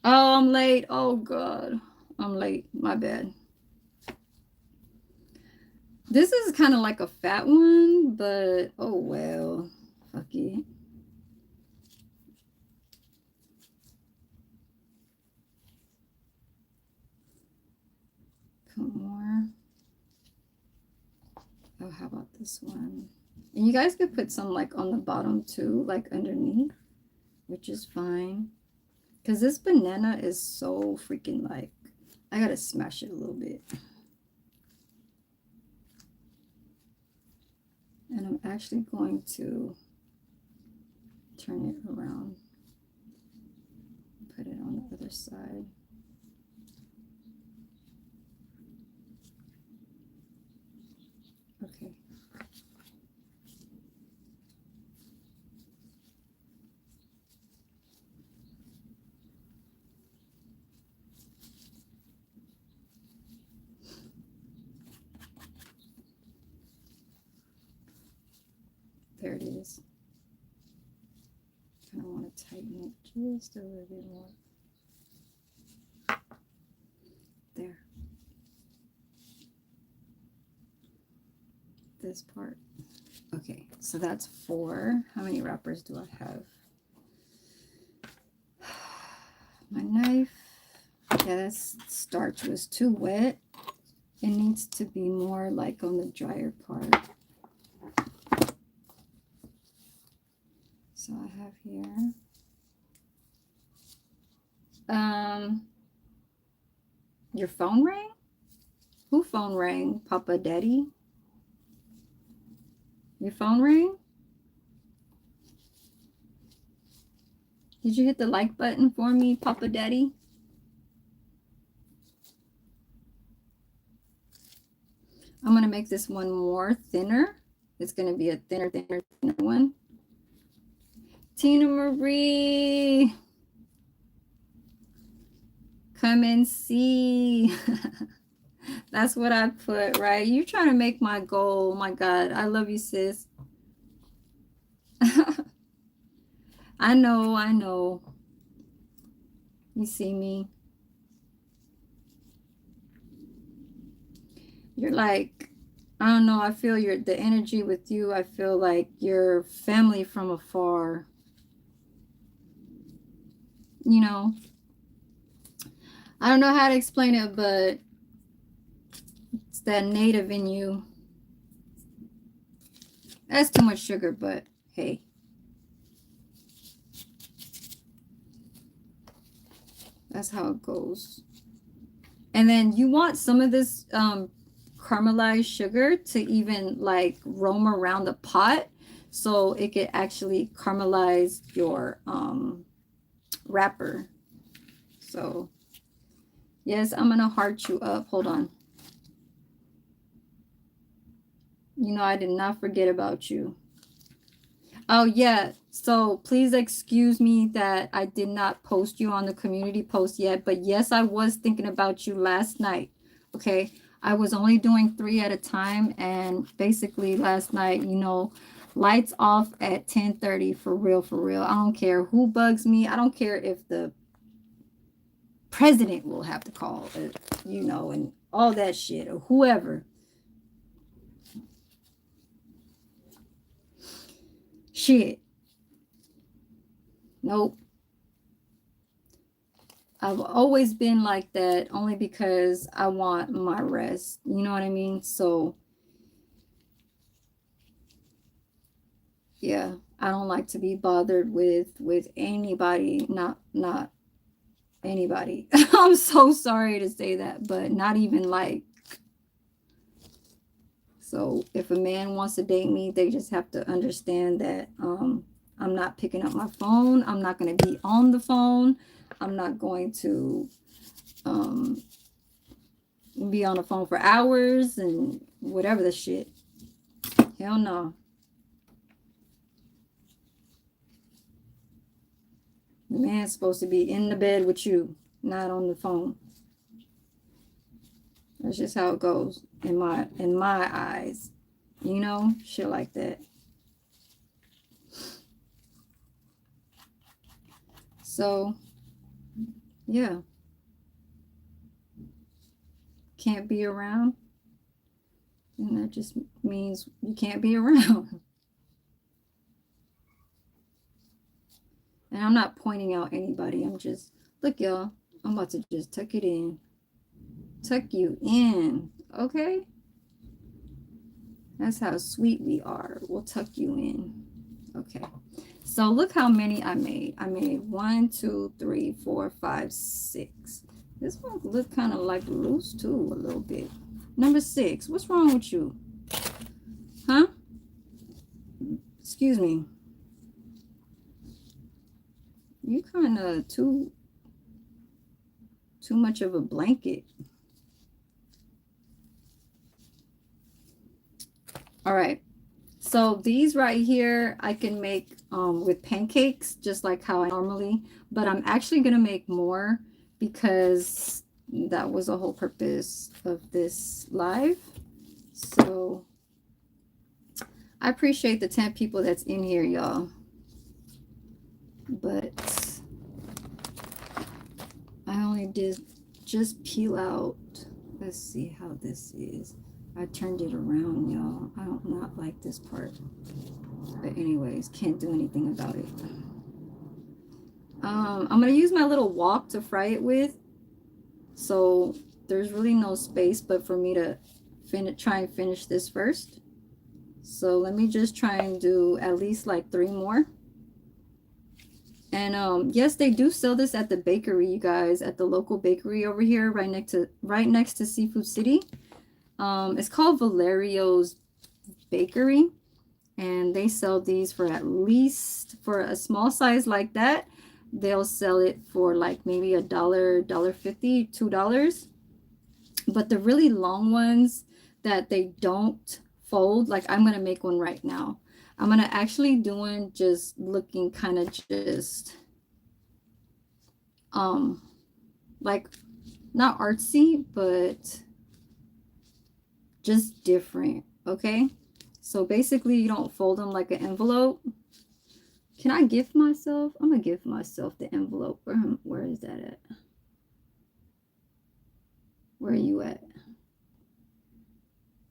Oh, I'm late. Oh, God. I'm late. My bad. This is kind of like a fat one, but oh, well. Fuck it. Come more. Oh, how about this one? And you guys could put some like on the bottom too, like underneath, which is fine. Because this banana is so freaking like, I gotta smash it a little bit. And I'm actually going to turn it around. Put it on the other side. Okay. There it is. Kind of want to tighten it just a little bit more. There. This part. Okay, so that's 4. How many wrappers do I have? My knife. Yeah, that starch was too wet. It needs to be more like on the drier part. So I have here. Your phone rang? Who phone rang? Papa Daddy? Your phone rang? Did you hit the like button for me, Papa Daddy? I'm going to make this one more thinner. It's going to be a thinner one. Tina Marie. Come and see. That's what I put, right? You're trying to make my goal. Oh my God. I love you, sis. I know. You see me. You're like, I don't know. I feel the energy with you. I feel like you're family from afar. You know, I don't know how to explain it, but it's that native in you. That's too much sugar, but hey. That's how it goes. And then you want some of this caramelized sugar to even like roam around the pot so it could actually caramelize your wrapper. So yes, I'm gonna heart you up. Hold on. You know, I did not forget about you. Oh yeah, so please excuse me that I did not post you on the community post yet, but yes, I was thinking about you last night. Okay, I was only doing 3 at a time, and basically last night, you know, lights off at 10:30 for real, for real. I don't care who bugs me. I don't care if the president will have to call, you know, and all that shit, or whoever. Shit. Nope. I've always been like that only because I want my rest. You know what I mean? So yeah, I don't like to be bothered with anybody, not anybody. I'm so sorry to say that, but not even like. So if a man wants to date me, they just have to understand that I'm not picking up my phone. I'm not going to be on the phone. I'm not going to be on the phone for hours and whatever the shit. Hell no. The man's supposed to be in the bed with you, not on the phone. That's just how it goes in my eyes. You know, shit like that. So, yeah. Can't be around. And that just means you can't be around. And I'm not pointing out anybody. I'm just, look, y'all, I'm about to just tuck it in. Tuck you in. Okay? That's how sweet we are. We'll tuck you in. Okay. So look how many I made. I made 1, 2, 3, 4, 5, 6. This one look kind of like loose too, a little bit. Number 6. What's wrong with you? Huh? Excuse me. You kind of too much of a blanket. All right. So these right here, I can make with pancakes, just like how I normally, but I'm actually going to make more because that was the whole purpose of this live. So I appreciate the 10 people that's in here, y'all. But I only did just peel out. Let's see how this is. I turned it around, y'all. I don't not like this part. But anyways, can't do anything about it. I'm going to use my little wok to fry it with. So there's really no space but for me to try and finish this first. So let me just try and do at least like 3 more. And yes, they do sell this at the bakery, you guys, at the local bakery over here, right next to Seafood City. It's called Valerio's Bakery, and they sell these for at least, for a small size like that, they'll sell it for like maybe $1, $1.50, $2. But the really long ones that they don't fold, like I'm gonna make one right now. I'm gonna actually do one just looking kind of just like not artsy, but just different. Okay, so basically you don't fold them like an envelope. Can I gift myself? I'm gonna give myself the envelope. Where is that at? Where are you at?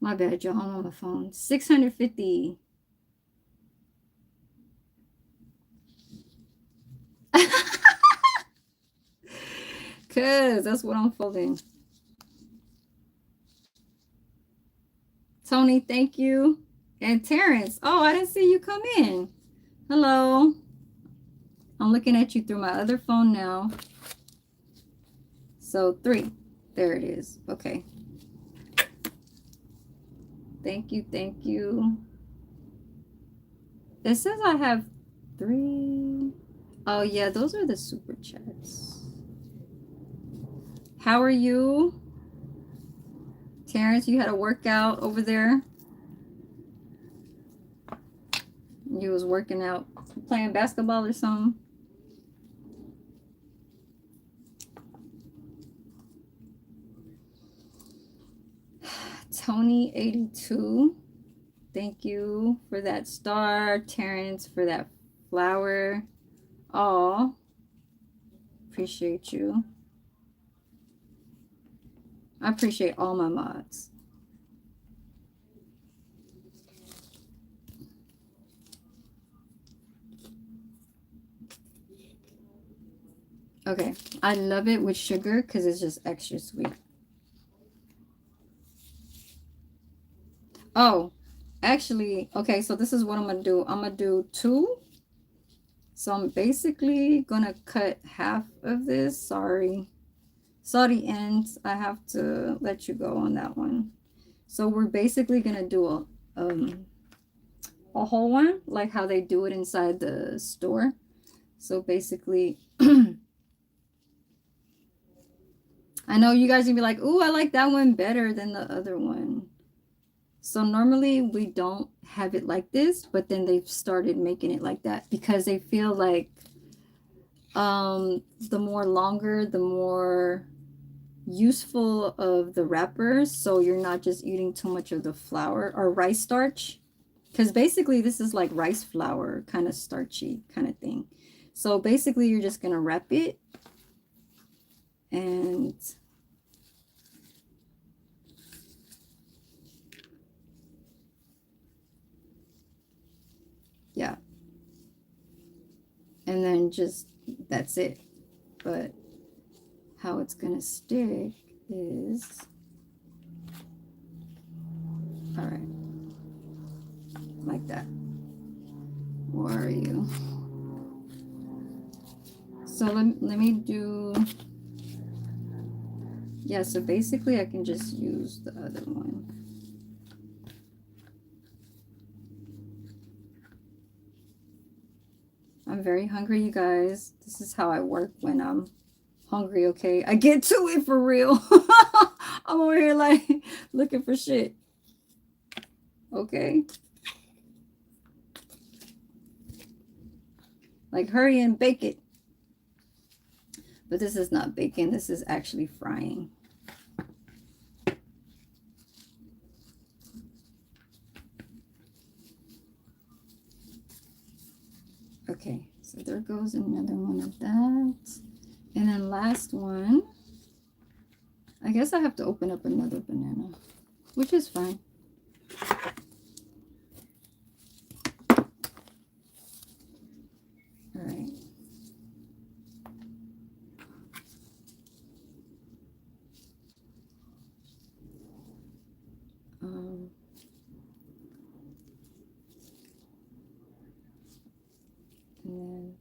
My bad, y'all. I'm on my phone. 650. Cause that's what I'm folding. Tony, thank you. And Terrence. Oh, I didn't see you come in. Hello. I'm looking at you through my other phone now. So 3. There it is. Okay. Thank you. Thank you. It says I have 3. Oh, yeah. Those are the super chats. How are you? Terrence, you had a workout over there? You was working out, playing basketball or something? Tony 82, thank you for that star. Terrence for that flower. Oh, appreciate you. I appreciate all my mods. Okay, I love it with sugar because it's just extra sweet. Oh, actually, okay, so this is what I'm gonna do. I'm gonna do 2. So I'm basically gonna cut half of this. Sorry. Saw the ends. I have to let you go on that one. So we're basically gonna do a whole one, like how they do it inside the store. So basically, I know you guys gonna be like, "Ooh, I like that one better than the other one." So normally we don't have it like this, but then they've started making it like that because they feel like the more longer, the more useful of the wrappers, so you're not just eating too much of the flour or rice starch, because basically this is like rice flour, kind of starchy kind of thing. So basically you're just gonna wrap it, and yeah, and then just that's it. But how it's gonna stick is, all right, like that. Where are you? So let me do, yeah, so basically I can just use the other one. I'm very hungry, you guys. This is how I work when I'm hungry, okay? I get to it for real. I'm over here like looking for shit. Okay? Like hurry and bake it. But this is not baking. This is actually frying. Okay, so there goes another one of that. And then last one, I guess I have to open up another banana, which is fine. All right. And then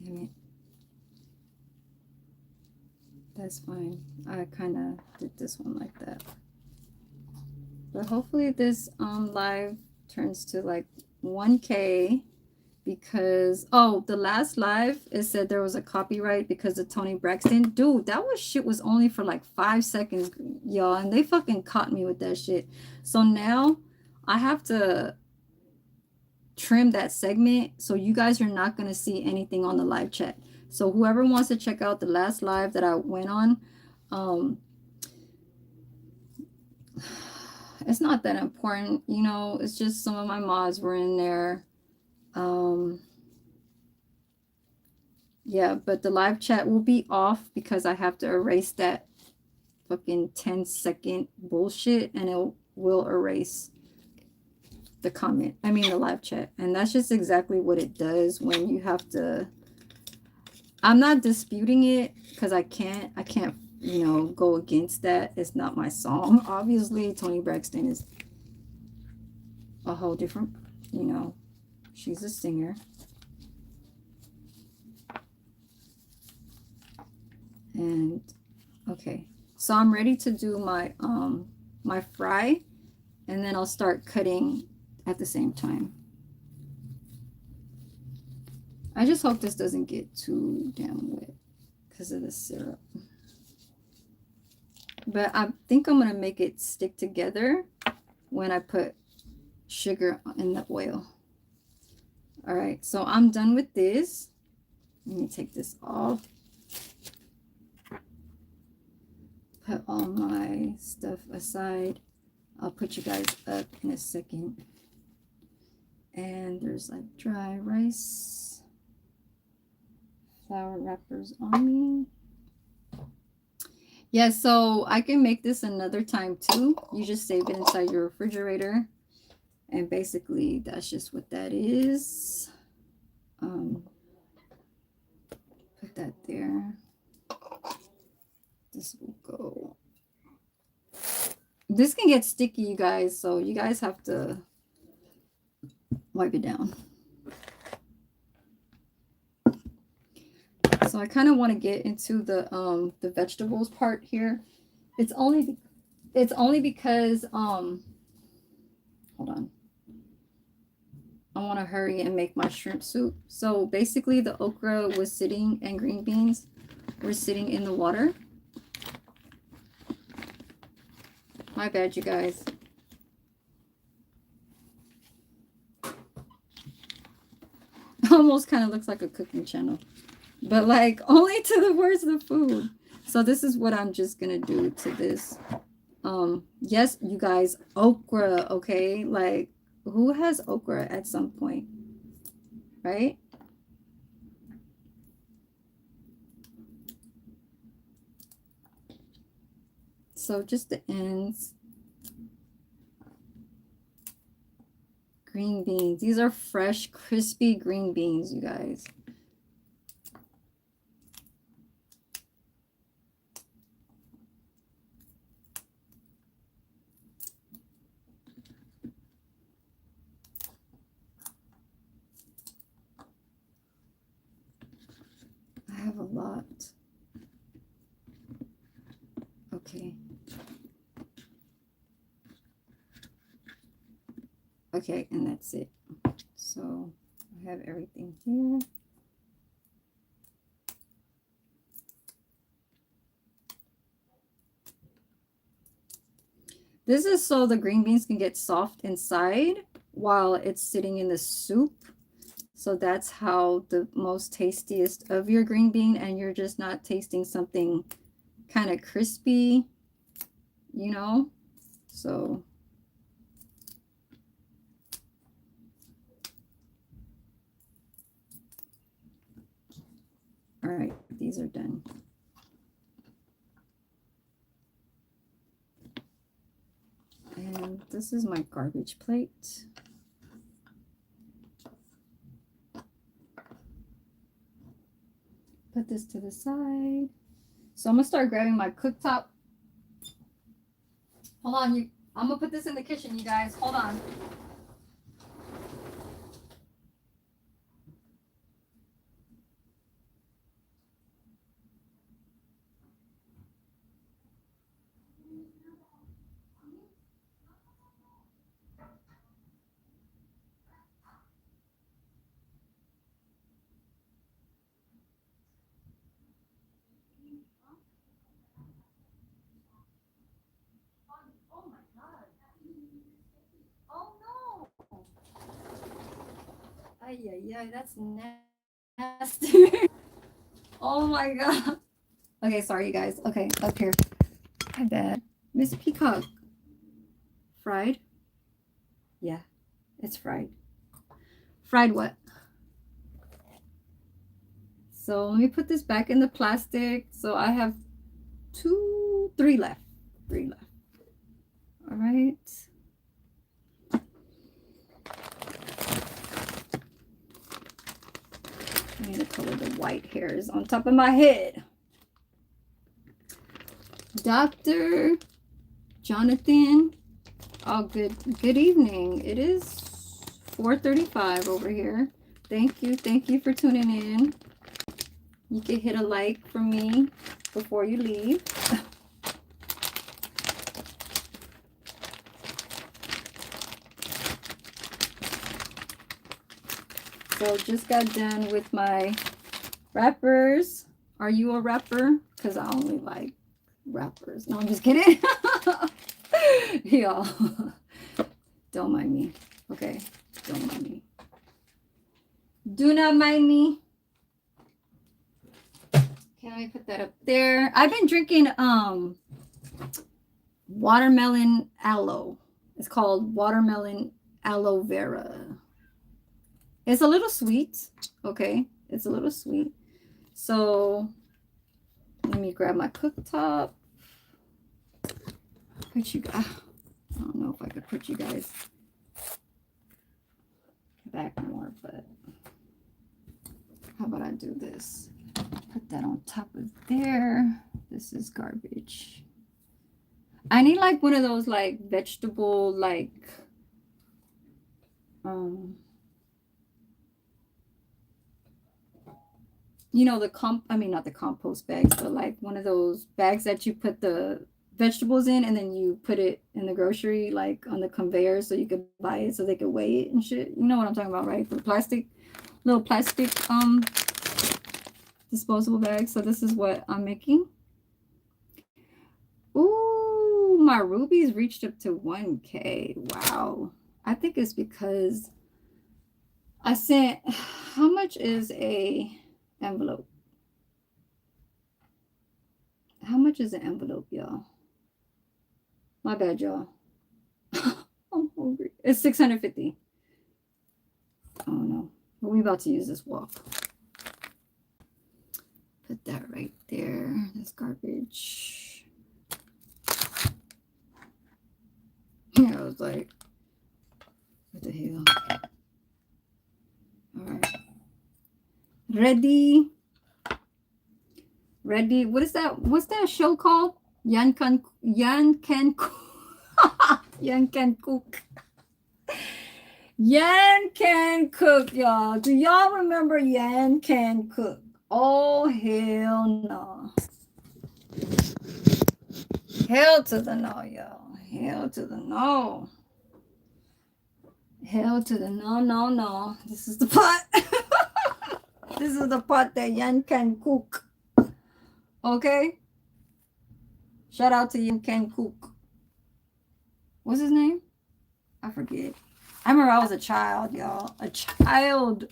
Damn it. That's fine. I kind of did this one like that. But hopefully this live turns to like 1K, because the last live it said there was a copyright because of Tony Braxton. Dude, that shit was only for like 5 seconds, y'all, and they fucking caught me with that shit. So now I have to trim that segment, so you guys are not going to see anything on the live chat. So whoever wants to check out the last live that I went on, it's not that important, you know, it's just some of my mods were in there. Yeah, but the live chat will be off because I have to erase that fucking 10-second bullshit, and it will erase the comment. I mean the live chat. And that's just exactly what it does when you have to. I'm not disputing it because I can't, you know, go against that. It's not my song. Obviously, Tony Braxton is a whole different, you know, she's a singer. And okay, so I'm ready to do my my fry, and then I'll start cutting at the same time. I just hope this doesn't get too damn wet because of the syrup. But I think I'm gonna make it stick together when I put sugar in the oil. All right, so I'm done with this. Let me take this off. Put all my stuff aside. I'll put you guys up in a second. And there's like dry rice flour wrappers on me. Yeah, so I can make this another time too. You just save it inside your refrigerator. And basically that's just what that is. Put that there. This will go. This can get sticky, you guys, so you guys have to wipe it down. So I kind of want to get into the vegetables part here. It's only because hold on. I want to hurry and make my shrimp soup. So basically the okra was sitting and green beans were sitting in the water. My bad, you guys. Almost kind of looks like a cooking channel, but like only to the words of the food. So this is what I'm just gonna do to this. Yes, you guys, okra, okay? Like, who has okra at some point, right? So just the ends. Green beans. These are fresh, crispy green beans, you guys. I have a lot. Okay. Okay, and that's it. So I have everything here. This is so the green beans can get soft inside while it's sitting in the soup. So that's how the most tastiest of your green bean, and you're just not tasting something kind of crispy, you know? So all right, these are done. And this is my garbage plate. Put this to the side. So I'm gonna start grabbing my cooktop. Hold on, I'm gonna put this in the kitchen, you guys. Hold on. Ay, ay, ay, that's nasty. Oh my god. Okay, sorry, you guys. Okay, up here. My bad. Miss Peacock. Fried? Yeah, it's fried. Fried what? So let me put this back in the plastic. So I have three left. Three left. All right. I need to color the white hairs on top of my head. Dr. Jonathan. Oh, good evening. It is 4:35 over here. Thank you for tuning in. You can hit a like from me before you leave. So just got done with my wrappers. Are you a rapper? Because I only like rappers. No, I'm just kidding. Y'all, don't mind me. Okay, don't mind me. Do not mind me. Can I put that up there? I've been drinking watermelon aloe. It's called watermelon aloe vera. It's a little sweet. Okay, it's a little sweet. So let me grab my cooktop. Put you guys. I don't know if I could put you guys back more, but how about I do this? Put that on top of there. This is garbage. I need like one of those like vegetable like you know, not the compost bags, but like one of those bags that you put the vegetables in and then you put it in the grocery like on the conveyor so you could buy it so they could weigh it and shit. You know what I'm talking about, right? The plastic, little plastic disposable bags. So this is what I'm making. Ooh, my rubies reached up to 1K. Wow. I think it's because I sent, how much is a envelope? How much is an envelope, y'all? My bad, y'all. I'm hungry. It's 650. Oh no. But we about to use this walk. Put that right there. That's garbage. Yeah, I was like, what the hell? All right. Ready. What is that? What's that show called? Yan Can Cook. Yan Can Cook. Yan Can Cook, y'all. Do y'all remember Yan Can Cook? Oh, hell no. Hell to the no, y'all. Hell to the no. Hell to the no. This is the pot. This is the pot that Yan Can Cook. Okay? Shout out to Yan Can Cook. What's his name? I forget. I remember I was a child, y'all. A child.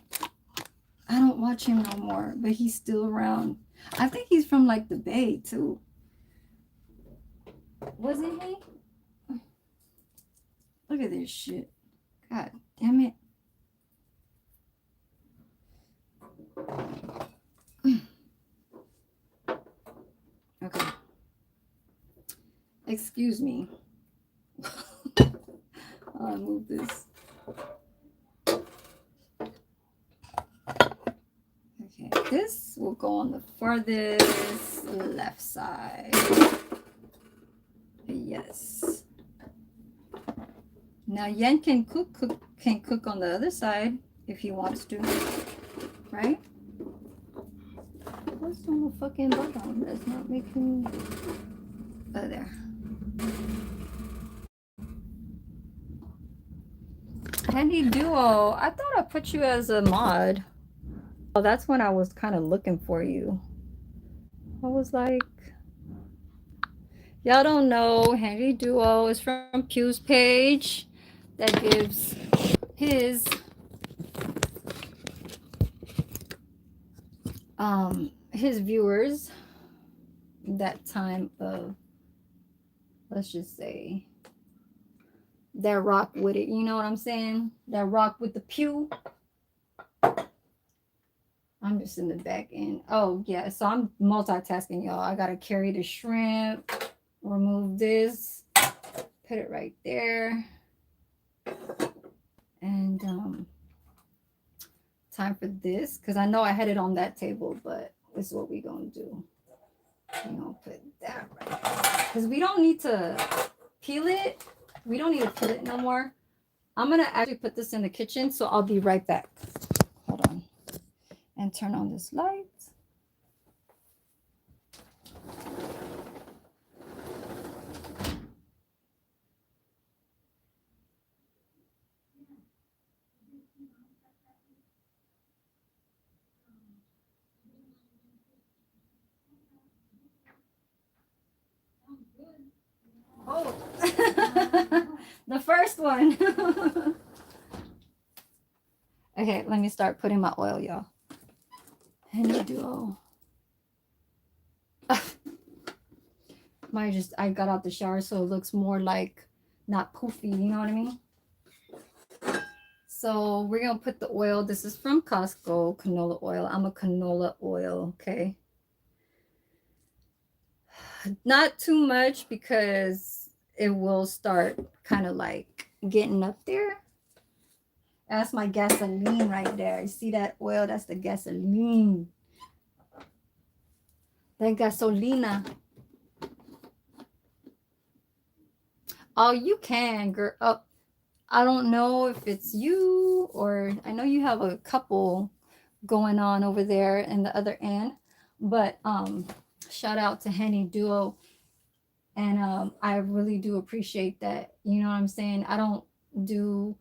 I don't watch him no more, but he's still around. I think he's from like the Bay too. Wasn't he? Look at this shit. God damn it. Okay. Excuse me. I'll move this. Okay, this will go on the farthest left side. Yes. Now Yen can cook on the other side if he wants to, right? What's on the fucking bottom? That's not making. Oh, there. Handy Duo. I thought I put you as a mod. Oh, that's when I was kind of looking for you. I was like, y'all don't know, Handy Duo is from Pew's page that gives his his viewers that time of, let's just say, that rock with it. You know what I'm saying? That rock with the pew. I'm just in the back end. Oh, yeah. So I'm multitasking, y'all. I got to carry the shrimp, remove this, put it right there. And time for this, because I know I had it on that table, but this is what we're going to do. We're going to put that right there. Because we don't need to peel it. We don't need to peel it no more. I'm going to actually put this in the kitchen, so I'll be right back. Hold on. And turn on this light. Oh, the first one. Okay, let me start putting my oil, y'all. And duo. I got out the shower, so it looks more like not poofy, you know what I mean? So we're gonna put the oil. This is from Costco, canola oil. I'm a canola oil, okay? Not too much because it will start kind of like getting up there. That's my gasoline right there. You see that oil? That's the gasoline. That gasolina. Oh, you can, girl. Oh, I don't know if it's you or I know you have a couple going on over there in the other end, but shout out to Henny Duo. And I really do appreciate that. You know what I'm saying? I don't do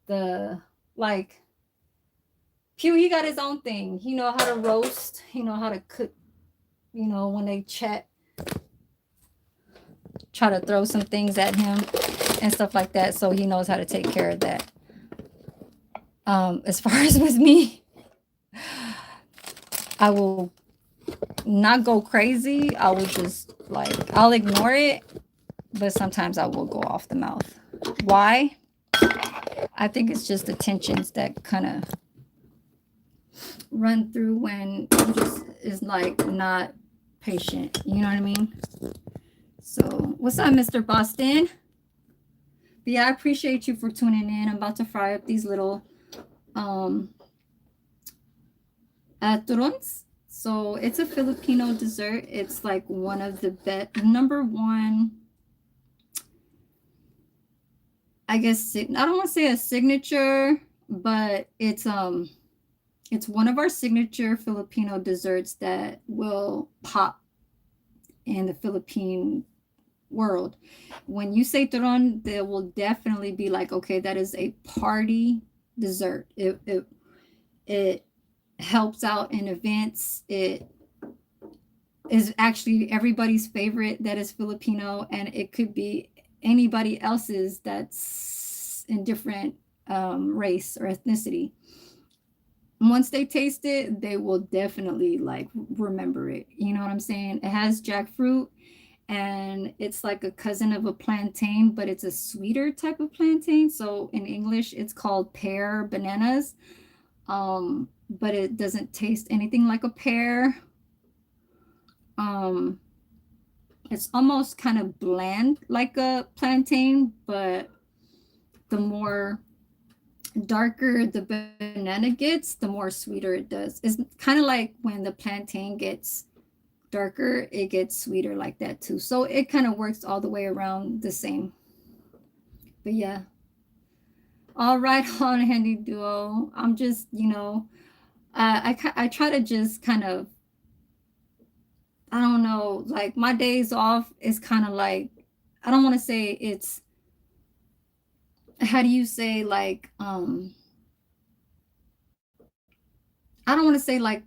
the like Pew, he got his own thing. He know how to roast, he know how to cook, you know, when they chat, try to throw some things at him and stuff like that. So he knows how to take care of that. As far as with me, I will not go crazy. I will just like, I'll ignore it, but sometimes I will go off the mouth. Why? I think it's just the tensions that kind of run through when he just is like not patient. You know what I mean? So what's up, Mr. Boston? But yeah, I appreciate you for tuning in. I'm about to fry up these little turons. So it's a Filipino dessert. It's like one of the best, number one, I guess, I don't want to say a signature, but it's one of our signature Filipino desserts that will pop in the Philippine world. When you say turon, there will definitely be like, okay, that is a party dessert. It helps out in events. It is actually everybody's favorite that is Filipino, and it could be anybody else's that's in different race or ethnicity. Once they taste it, they will definitely like remember it. You know what I'm saying? It has jackfruit, and it's like a cousin of a plantain, but it's a sweeter type of plantain. So in English, it's called pear bananas. But it doesn't taste anything like a pear. It's almost kind of bland like a plantain, but the more darker the banana gets, the more sweeter it does. It's kind of like when the plantain gets darker, it gets sweeter like that too. So it kind of works all the way around the same. But yeah. All right, on Handy Duo. I'm just, you know, I try to just kind of, I don't know, like my days off is kind of like, I don't want to say it's, how do you say, like, I don't want to say like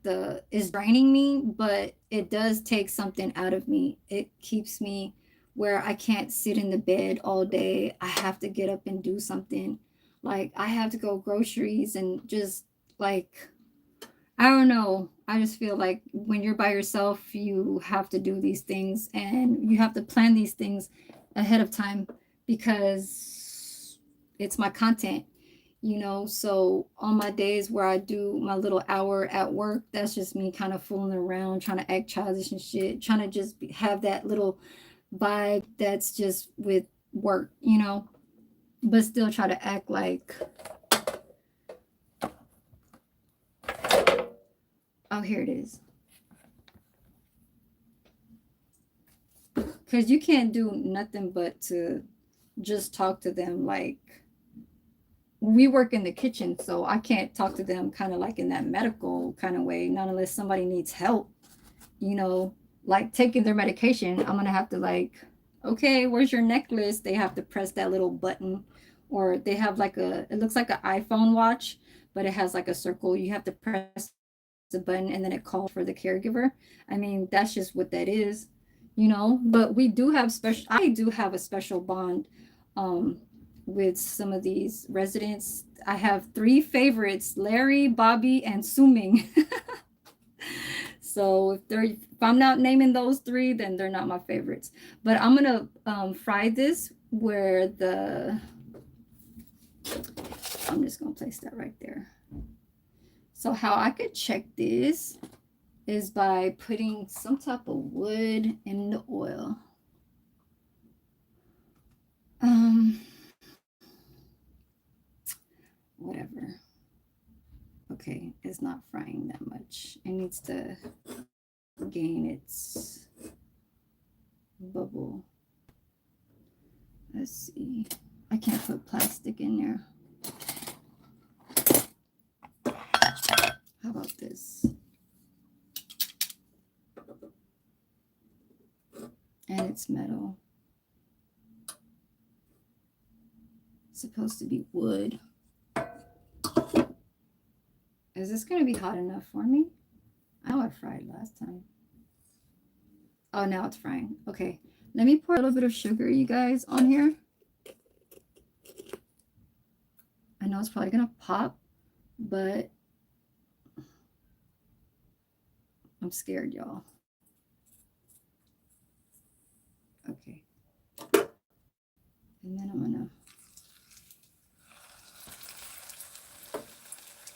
is draining me, but it does take something out of me. It keeps me where I can't sit in the bed all day. I have to get up and do something. Like I have to go groceries and just like, I don't know. I just feel like when you're by yourself, you have to do these things and you have to plan these things ahead of time because it's my content, you know. So on my days where I do my little hour at work, that's just me kind of fooling around, trying to act childish and shit, trying to just have that little vibe that's just with work, you know, but still try to act like, oh, here it is. Because you can't do nothing but to just talk to them like we work in the kitchen, so I can't talk to them kind of like in that medical kind of way, not unless somebody needs help, you know, like taking their medication. I'm gonna have to like, okay, where's your necklace? They have to press that little button, or they have like it looks like an iPhone watch, but it has like a circle. You have to press the button and then it calls for the caregiver. I mean, that's just what that is, you know. But we do have special. I do have a special bond um, with some of these residents. I have three favorites: Larry, Bobby, and Suming. So if I'm not naming those three, then they're not my favorites. But I'm gonna fry this where I'm just gonna place that right there. So how I could check this is by putting some type of wood in the oil. Whatever. Okay, it's not frying that much. It needs to gain its bubble. Let's see. I can't put plastic in there. How about this? And it's metal. It's supposed to be wood. Is this going to be hot enough for me? Oh, I fried last time. Oh, now it's frying. Okay. Let me pour a little bit of sugar, you guys, on here. I know it's probably going to pop, but I'm scared, y'all. Okay. And then I'm going to...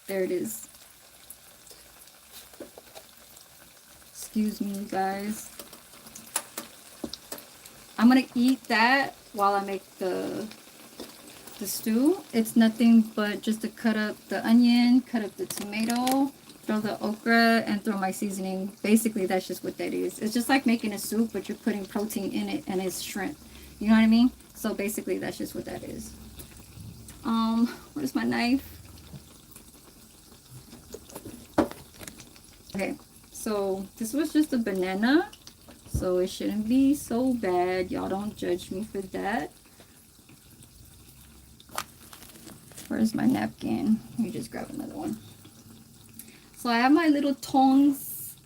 There it is. Excuse me, you guys. I'm going to eat that while I make the stew. It's nothing but just to cut up the onion, cut up the tomato, throw the okra, and throw my seasoning. Basically, that's just what that is. It's just like making a soup, but you're putting protein in it, and it's shrimp. You know what I mean? So basically, that's just what that is. Where's my knife? Okay, so this was just a banana, so it shouldn't be so bad. Y'all don't judge me for that. Where's my napkin? Let me just grab another one. So I have my little tongs.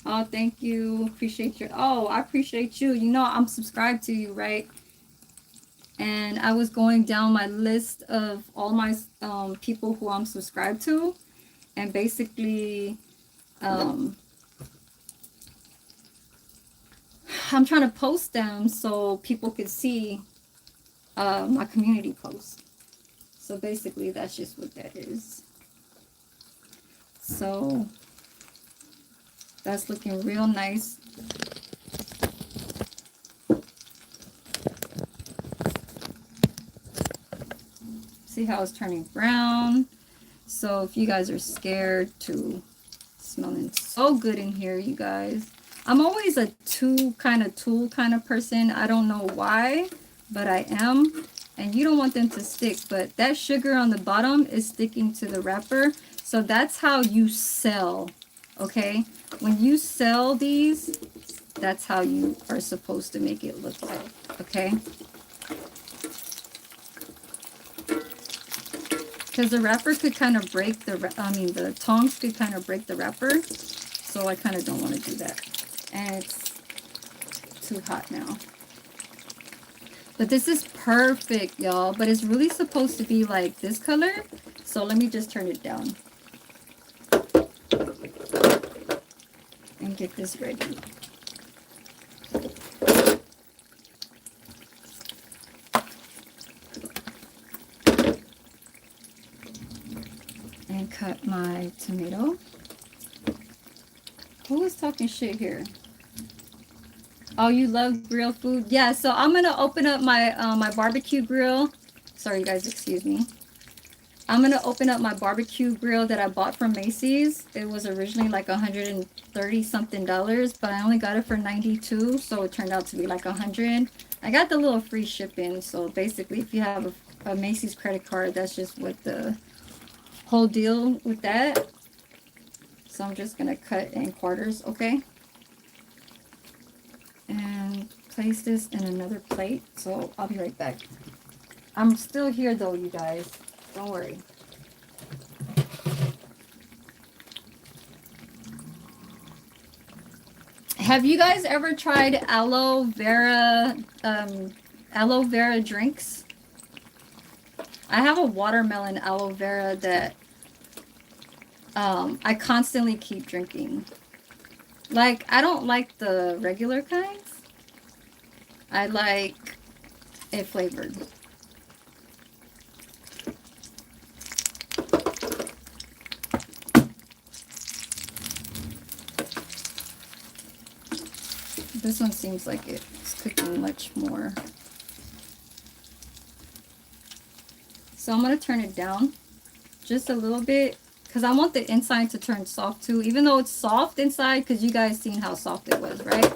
Oh, thank you. Appreciate your... Oh, I appreciate you. You know, I'm subscribed to you, right? And I was going down my list of all my people who I'm subscribed to. And basically, I'm trying to post them so people could see my community posts. So basically, that's just what that is. So that's looking real nice. See how it's turning brown? So if you guys are scared to, smelling so good in here, you guys. I'm always a tool kind of person. I don't know why, but I am. And you don't want them to stick, but that sugar on the bottom is sticking to the wrapper. So that's how you sell, okay? When you sell these, that's how you are supposed to make it look like, okay? Because the wrapper could kind of break the tongs could kind of break the wrapper. So I kind of don't want to do that. And it's too hot now. But this is perfect, y'all. But it's really supposed to be like this color. So let me just turn it down. And get this ready. And cut my tomato. Who is talking shit here? Oh, you love grilled food? Yeah, so I'm gonna open up my my barbecue grill. Sorry, you guys, excuse me. I'm gonna open up my barbecue grill that I bought from Macy's. It was originally like $130 something, but I only got it for 92, so it turned out to be like 100. I got the little free shipping, so basically, if you have a Macy's credit card, that's just what the whole deal with that. So I'm just gonna cut in quarters, okay? And place this in another plate. So I'll be right back. I'm still here though, you guys. Don't worry. Have you guys ever tried aloe vera drinks? I have a watermelon aloe vera that I constantly keep drinking. Like, I don't like the regular kinds. I like it flavored. This one seems like it's cooking much more. So I'm going to turn it down just a little bit because I want the inside to turn soft too, even though it's soft inside, because you guys seen how soft it was, right?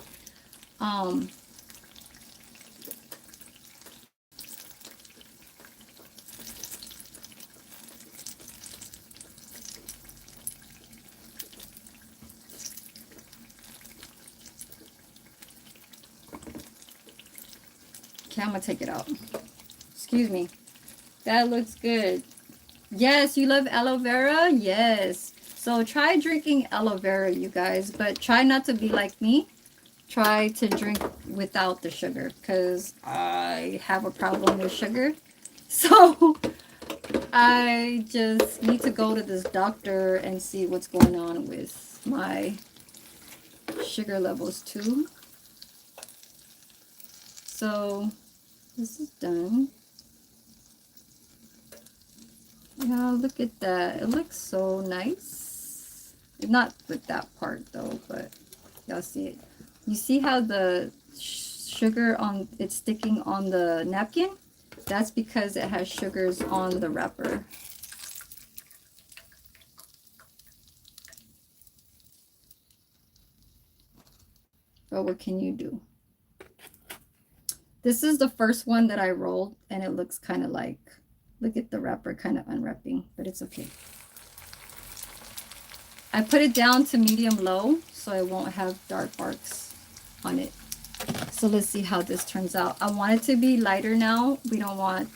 Okay, I'm gonna take it out. Excuse me. That looks good. Yes, you love aloe vera? Yes. So try drinking aloe vera, you guys, but try not to be like me. Try to drink without the sugar, because I have a problem with sugar. So I just need to go to this doctor and see what's going on with my sugar levels too. So this is done. Now look at that. It looks so nice. Not with that part though, but y'all see it. You see how the sugar on it's sticking on the napkin? That's because it has sugars on the wrapper. But what can you do? This is the first one that I rolled, and it looks kind of like, look at the wrapper kind of unwrapping, but it's okay. I put it down to medium low so it won't have dark marks on it. So let's see how this turns out. I want it to be lighter now. We don't want...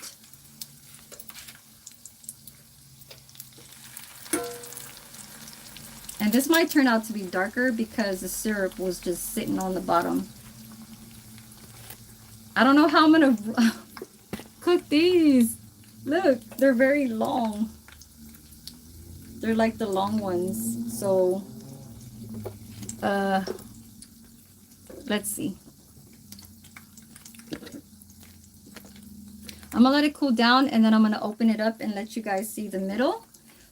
And this might turn out to be darker because the syrup was just sitting on the bottom. I don't know how I'm going to cook these. Look, they're very long. They're like the long ones. So, let's see. I'm gonna let it cool down, and then I'm gonna open it up and let you guys see the middle.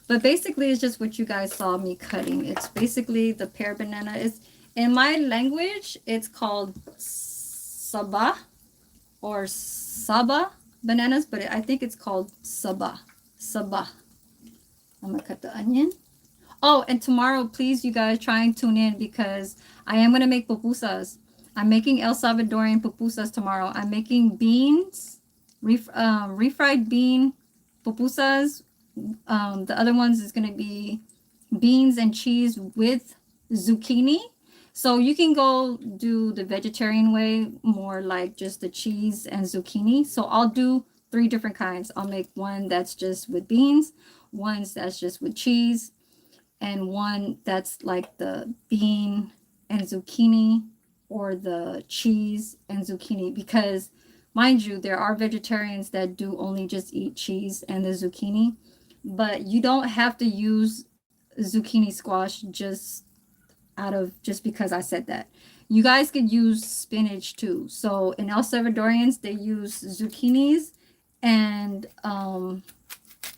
But basically, it's just what you guys saw me cutting. It's basically the pear banana. Is in my language, it's called saba or saba bananas, but I think it's called saba. Saba. I'm gonna cut the onion. Oh, and tomorrow, please, you guys, try and tune in because I am gonna make pupusas. I'm making El Salvadorian pupusas tomorrow. I'm making beans, refried bean pupusas. The other ones is gonna be beans and cheese with zucchini. So you can go do the vegetarian way, more like just the cheese and zucchini. So I'll do 3 different kinds. I'll make one that's just with beans, one that's just with cheese, and one that's like the bean and zucchini or the cheese and zucchini, because Mind you, there are vegetarians that do only just eat cheese and the zucchini, but you don't have to use zucchini squash just because I said that. You guys could use spinach too. So in El Salvadorians, they use zucchinis, and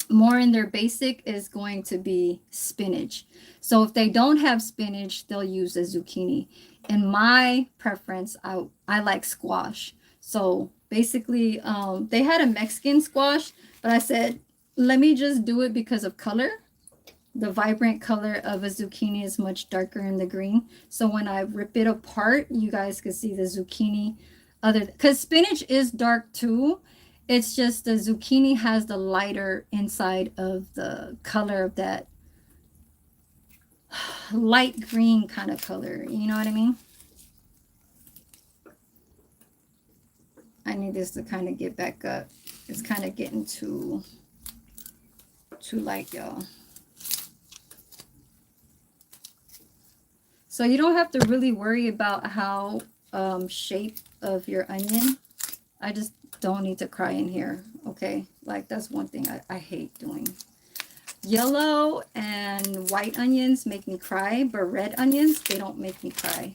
more in their basic is going to be spinach. So if they don't have spinach, they'll use a zucchini. In my preference, I like squash. So basically, they had a Mexican squash, but I said, let me just do it because of color. The vibrant color of a zucchini is much darker in the green. So when I rip it apart, you guys can see the zucchini. Because spinach is dark too. It's just the zucchini has the lighter inside of the color of that light green kind of color. You know what I mean? I need this to kind of get back up. It's kind of getting too light, y'all. So you don't have to really worry about how shape of your onion. I just don't need to cry in here, okay? Like, that's one thing I hate doing. Yellow and white onions make me cry, but red onions, they don't make me cry.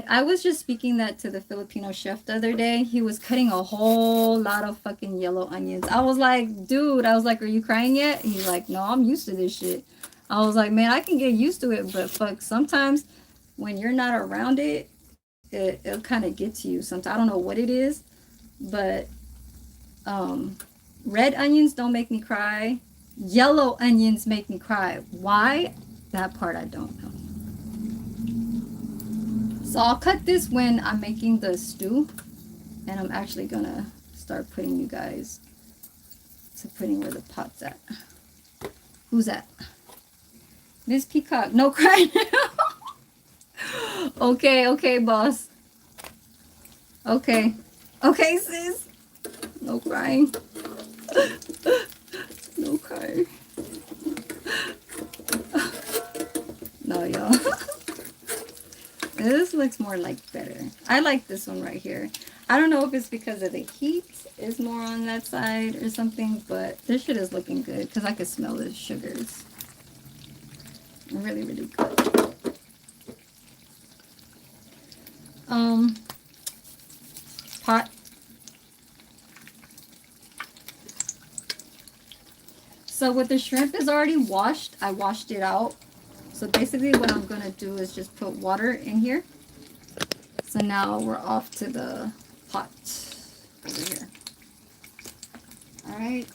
I was just speaking that to the Filipino chef the other day. He was cutting a whole lot of fucking yellow onions. I was like, dude, are you crying yet? And he's like, no, I'm used to this shit. I was like, man, I can get used to it, but fuck, sometimes when you're not around it, it'll kind of get to you. Sometimes I don't know what it is, but red onions don't make me cry. Yellow onions make me cry. Why? That part I don't know. So I'll cut this when I'm making the stew, and I'm actually gonna start putting you guys to putting where the pot's at. Who's that? Miss Peacock, no crying. Okay, boss. Okay, sis. No crying. No crying. No, y'all. This looks more like better. I like this one right here. I don't know if it's because of the heat is more on that side or something, but this shit is looking good because I can smell the sugars. Really, really good. Pot. So with the shrimp is already washed, I washed it out. So basically what I'm gonna do is just put water in here. So now we're off to the pot over here. All right.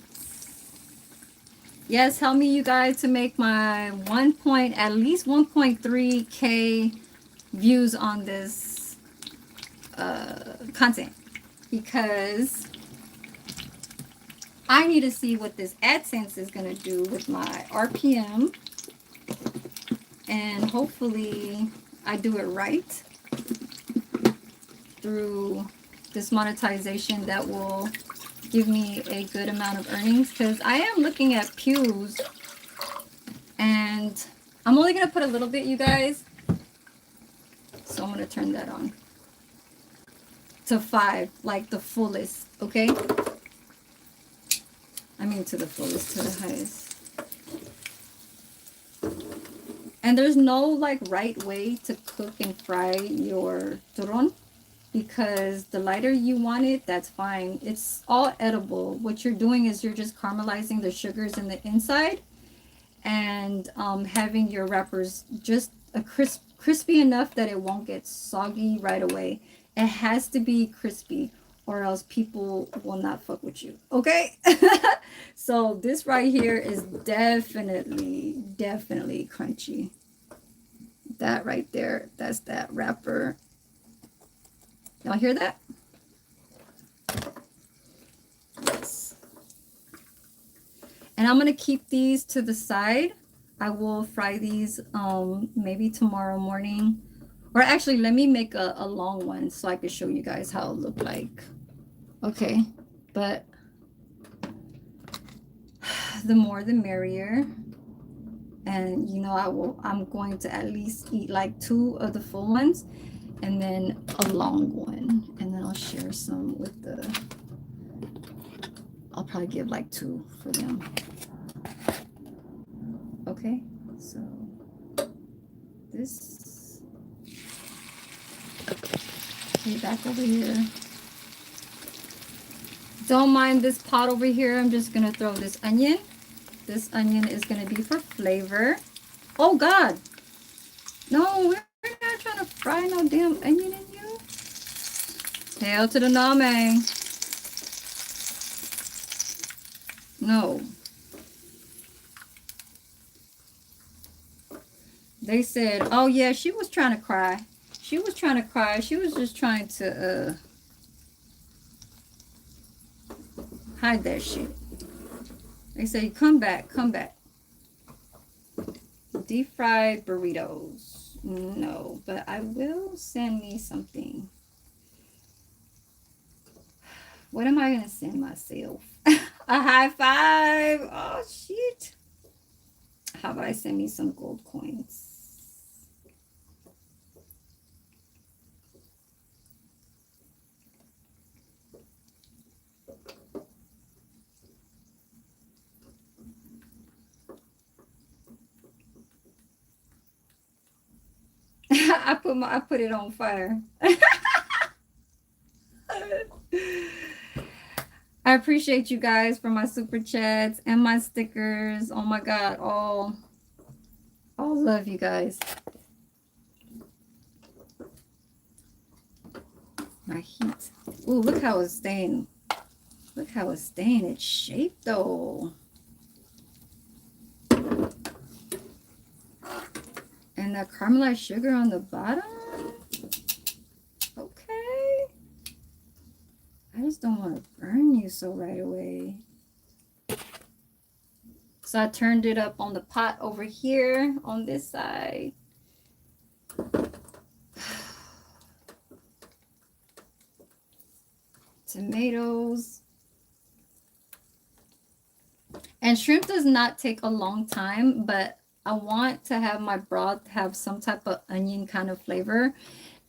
Yes, help me, you guys, to make my at least 1.3K views on this content, because I need to see what this AdSense is going to do with my RPM, and hopefully I do it right through this monetization that will give me a good amount of earnings, because I am looking at pews, and I'm only going to put a little bit, you guys. So I'm going to turn that on to 5, like the fullest, okay? I mean to the fullest, to the highest. And there's no like right way to cook and fry your turon, because the lighter you want it, that's fine. It's all edible. What you're doing is you're just caramelizing the sugars in the inside, and having your wrappers just a crispy enough that it won't get soggy right away. It has to be crispy, or else people will not fuck with you, okay? So this right here is definitely crunchy. That right there, that's that wrapper. Y'all hear that? Yes. And I'm going to keep these to the side. I will fry these maybe tomorrow morning. Or actually, let me make a long one so I can show you guys how it look like. Okay, but the more the merrier. And you know, I'm going to at least eat like 2 of the full ones, and then a long one, and then I'll share some with the, I'll probably give like 2 for them. Okay, so this, okay, back over here. Don't mind this pot over here. I'm just gonna throw this onion. This onion is gonna be for flavor. Oh God, no, we're not trying to fry no damn onion in you. Hail to the Name. No. They said, oh yeah, she was trying to cry. She was trying to cry. She was just trying to hide that shit. They say, come back, come back. Deep fried burritos. No, but I will send me something. What am I going to send myself? A high five. Oh, shit. How about I send me some gold coins? I put it on fire. I appreciate you guys for my super chats and my stickers. Oh my God, all love you guys. My heat. Ooh, look how it's staying. Look how it's staying its shape though. And that caramelized sugar on the bottom. Okay. I just don't want to burn you so right away. So I turned it up on the pot over here on this side. Tomatoes. And shrimp does not take a long time, but I want to have my broth have some type of onion kind of flavor.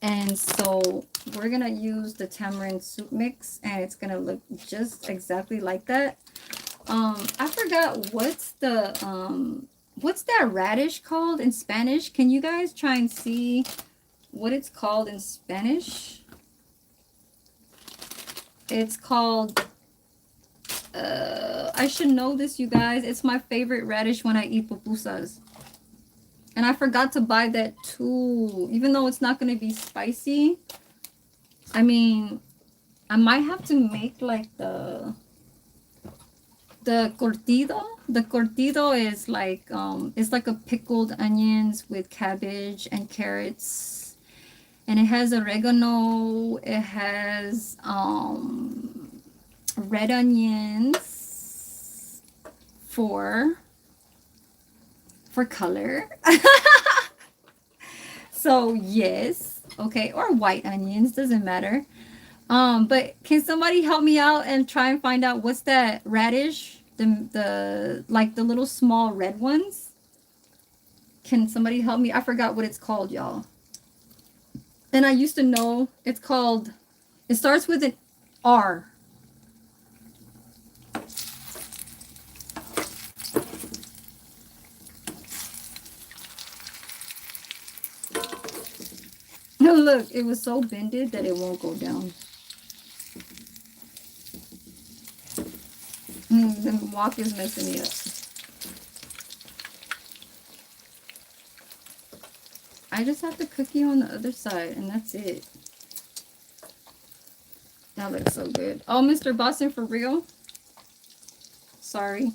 And so we're going to use the tamarind soup mix, and it's going to look just exactly like that. I forgot what's that radish called in Spanish? Can you guys try and see what it's called in Spanish? It's called, I should know this, you guys. It's my favorite radish when I eat pupusas. And I forgot to buy that too, even though it's not going to be spicy. I mean, I might have to make like the curtido. The curtido is like, it's like a pickled onions with cabbage and carrots. And it has oregano. It has red onions for color. So yes, okay, or white onions, doesn't matter. But can somebody help me out and try and find out what's that radish? The like the little small red ones. Can somebody help me? I forgot what it's called, y'all. And I used to know it's called, it starts with an R. No, look, it was so bended that it won't go down. The wok is messing me up. I just have the cookie on the other side, and that's it. That looks so good. Oh, Mr. Boston, for real? Sorry.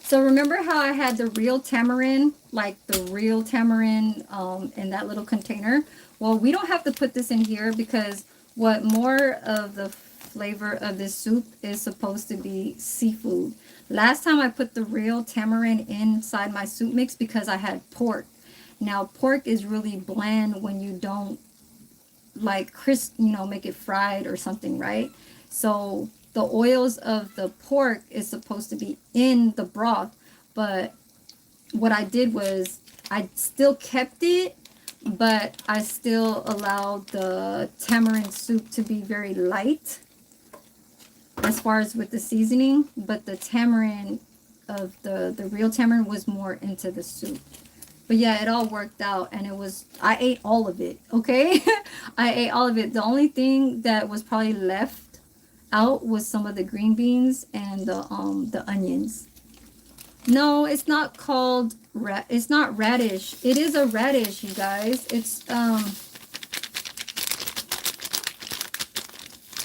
So remember how I had the real tamarind, like the real tamarind in that little container? Well, we don't have to put this in here because what more of the flavor of this soup is supposed to be seafood. Last time I put the real tamarind inside my soup mix because I had pork. Now, pork is really bland when you don't like crisp, you know, make it fried or something, right? So the oils of the pork is supposed to be in the broth, but what I did was I still kept it, but I still allow the tamarind soup to be very light as far as with the seasoning, but the tamarind of the real tamarind was more into the soup. But yeah, it all worked out, and it was, I ate all of it, okay? I ate all of it. The only thing that was probably left out was some of the green beans and the onions. No, it's not called it's not radish. It is a radish, you guys.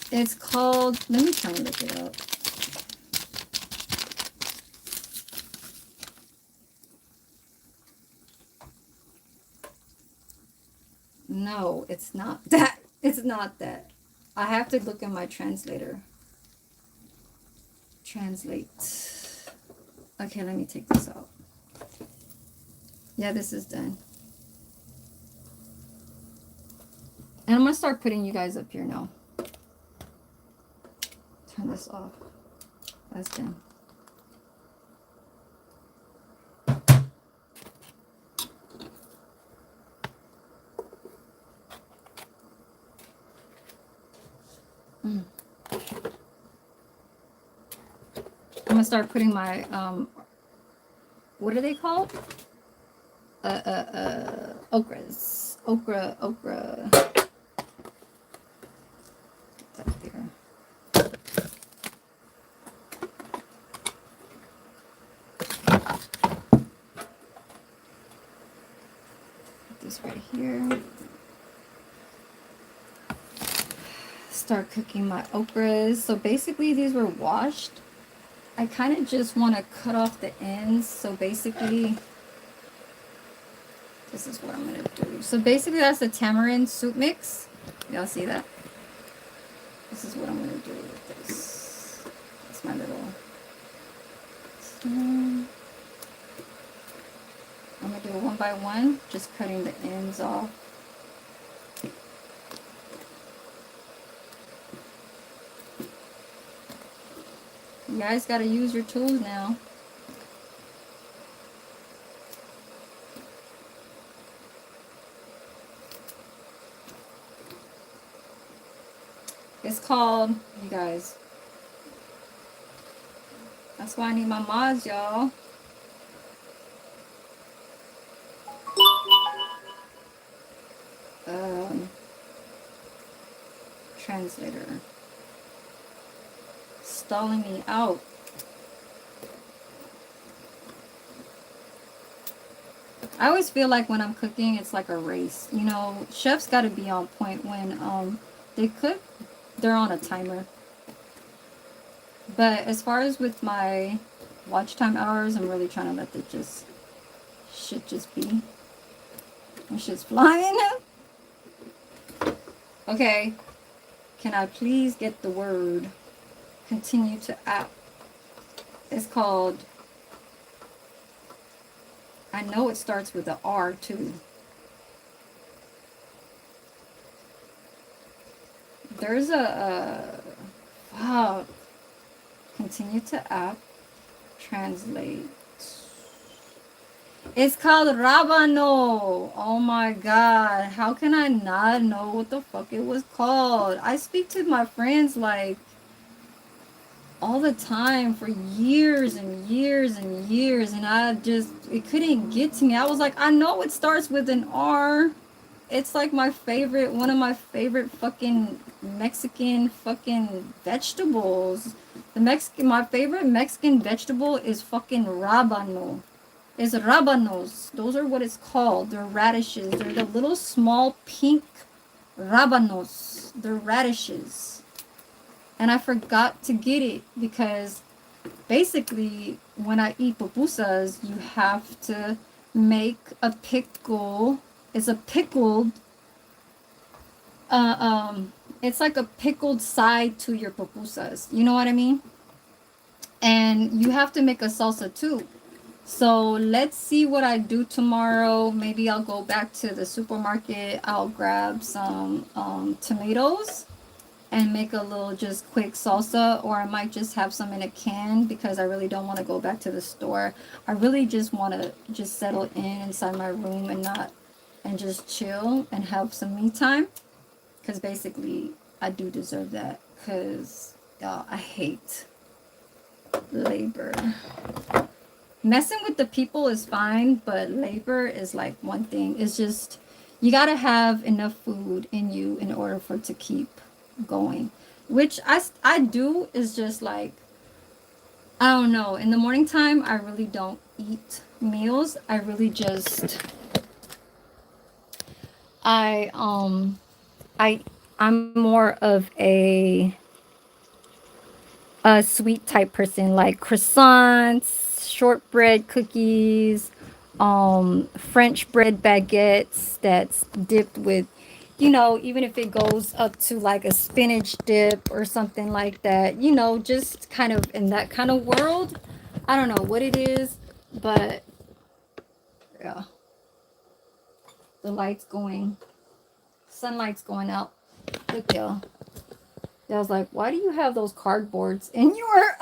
It's called, let me try and look it up. No, it's not that. It's not that. I have to look in my translator. Translate. Okay, let me take this out. Yeah, this is done. And I'm going to start putting you guys up here now. Turn this off. That's done. I'm going to start putting my, what are they called? Okras. Okra. Up there. Put this right here. Start cooking my okras. So basically these were washed. I kind of just want to cut off the ends. So basically, this is what I'm going to do. So basically that's the tamarind soup mix. Y'all see that? This is what I'm going to do with this. It's my little... I'm going to do it one by one, just cutting the ends off. You guys got to use your tools now. It's called, you guys. That's why I need my mods, y'all. Translator. Stalling me out. I always feel like when I'm cooking, it's like a race. You know, chefs got to be on point when they cook. They're on a timer. But as far as with my watch time hours, I'm really trying to let the shit just be. My shit's flying. Okay. Can I please get the word? Continue to app. It's called, I know it starts with an R too. There's wow. Continue to app. Translate. It's called Rabano. Oh my god. How can I not know what the fuck it was called? I speak to my friends like all the time for years and years and years, and it couldn't get to me. I was like, I know it starts with an R. It's like one of my favorite fucking Mexican fucking vegetables. My favorite Mexican vegetable is fucking rabano. It's rabanos. Those are what it's called. They're radishes. They're the little small pink rabanos. They're radishes. And I forgot to get it because basically when I eat pupusas, you have to make a pickle. It's a pickled, it's like a pickled side to your pupusas. You know what I mean? And you have to make a salsa too. So let's see what I do tomorrow. Maybe I'll go back to the supermarket. I'll grab some tomatoes and make a little just quick salsa, or I might just have some in a can because I really don't want to go back to the store. I really just want to just settle inside my room and not and just chill and have some me time. Because basically, I do deserve that. Because, y'all, I hate labor. Messing with the people is fine, but labor is like one thing. It's just, you got to have enough food in you in order for it to keep going. Which I do, is just like, I don't know. In the morning time, I really don't eat meals. I really just, I, I, I'm more of a sweet type person, like croissants, shortbread cookies, French bread baguettes that's dipped with, even if it goes up to like a spinach dip or something like that, just kind of in that kind of world. I don't know what it is, but yeah, the light's going, sunlight's going out. Look, y'all. I was like, why do you have those cardboards in your...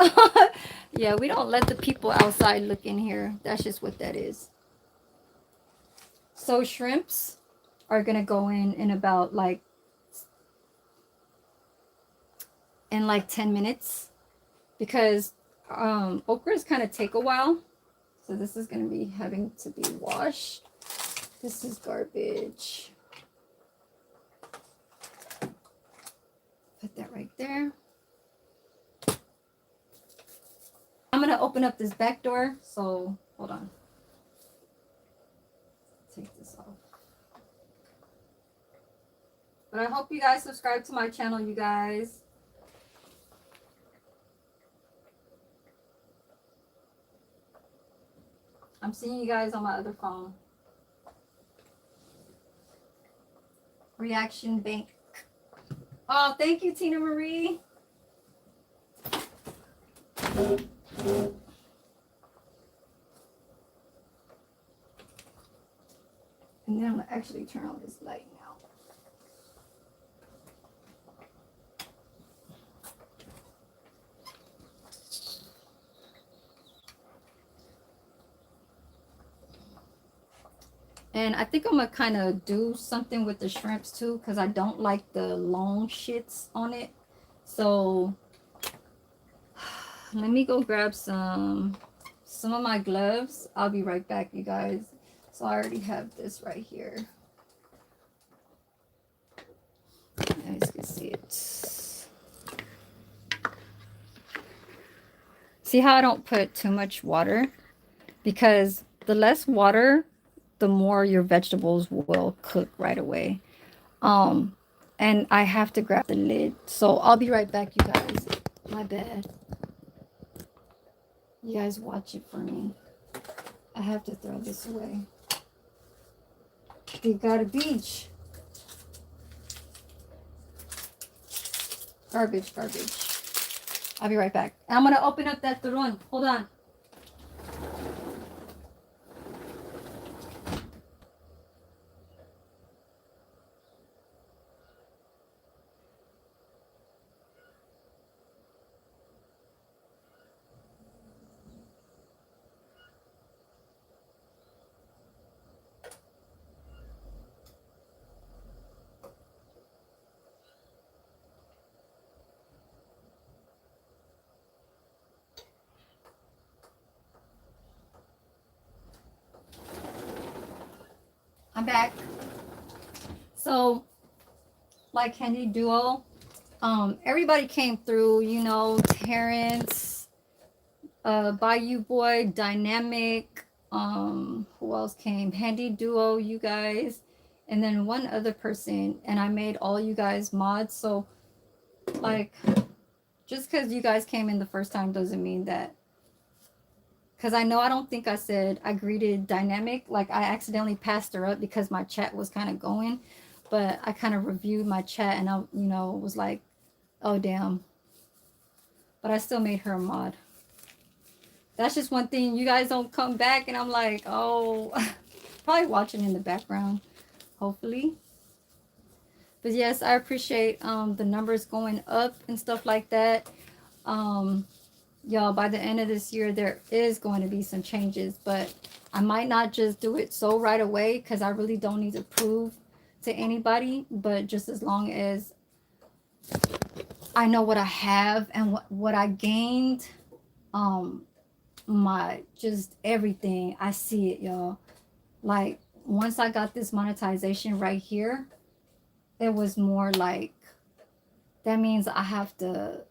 Yeah, we don't let the people outside look in here. That's just what that is. So shrimps are going to go in about like 10 minutes. Because okras kind of take a while. So this is going to be having to be washed. This is garbage. Put that right there. I'm going to open up this back door. So hold on. Take this off. But I hope you guys subscribe to my channel, you guys. I'm seeing you guys on my other phone. Reaction Bank. Oh, thank you, Tina Marie. And then I'm going to actually turn on this light now. And I think I'm going to kind of do something with the shrimps too, because I don't like the long shits on it. So let me go grab some of my gloves. I'll be right back, you guys. So I already have this right here. You guys can see it. See how I don't put too much water? Because the less water, the more your vegetables will cook right away. And I have to grab the lid. So I'll be right back, you guys. My bad. You guys watch it for me. I have to throw this away. You got a beach. Garbage. I'll be right back. I'm going to open up that Turon. Hold on. I'm back. So, like Handy Duo, everybody came through, Terrence, Bayou Boy, Dynamic, who else came? Handy Duo, you guys, and then one other person, and I made all you guys mods. So, like, just because you guys came in the first time doesn't mean that. Because I don't think I said I greeted Dynamic. Like, I accidentally passed her up because my chat was kind of going. But I kind of reviewed my chat and I, was like, oh, damn. But I still made her a mod. That's just one thing. You guys don't come back and I'm like, oh, probably watching in the background, hopefully. But yes, I appreciate the numbers going up and stuff like that. y'all, by the end of this year, there is going to be some changes, but I might not just do it so right away because I really don't need to prove to anybody. But just as long as I know what I have and what I gained, um, my just everything, I see it, y'all. Like once I got this monetization right here, it was more like that means I have to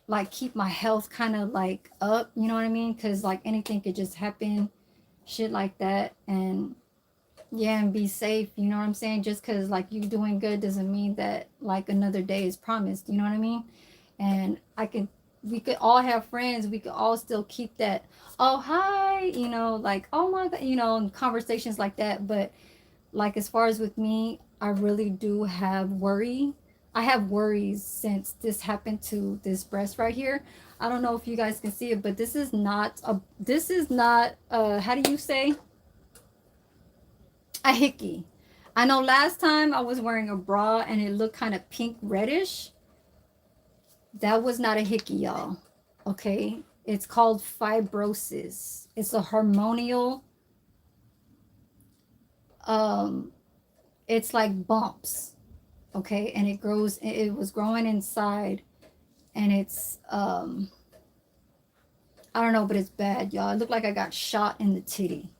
like keep my health kind of like up, you know what I mean? Because like anything could just happen, shit like that. And yeah, and be safe, you know what I'm saying? Just because like you doing good doesn't mean that like another day is promised, you know what I mean? And we could all have friends, we could all still keep that, oh hi, you know, like oh my god, you know, and conversations like that. But like as far as with me, I really do have worry. I have worries since this happened to this breast right here. I don't know if you guys can see it, but this is not how do you say, a hickey. I know last time I was wearing a bra and it looked kind of pink reddish. That was not a hickey, y'all. Okay, it's called fibrosis. It's a hormonal, um it's like bumps. Okay, and it was growing inside, and it's I don't know, but it's bad, y'all. It looked like I got shot in the titty.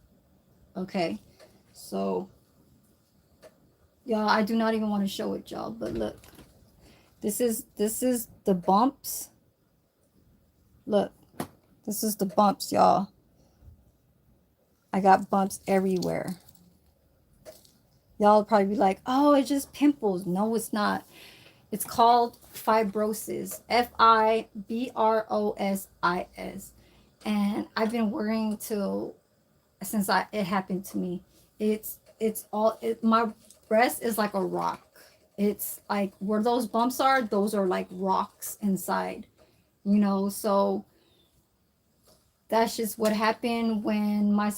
Okay, so y'all, I do not even want to show it, y'all, but look, this is the bumps. Look, this is the bumps, y'all. I got bumps everywhere. Y'all probably be like, oh, it's just pimples. No, it's not. It's called fibrosis. Fibrosis. And I've been worrying since it happened to me. My breast is like a rock. It's like where those bumps are, those are like rocks inside, you know. So that's just what happened when I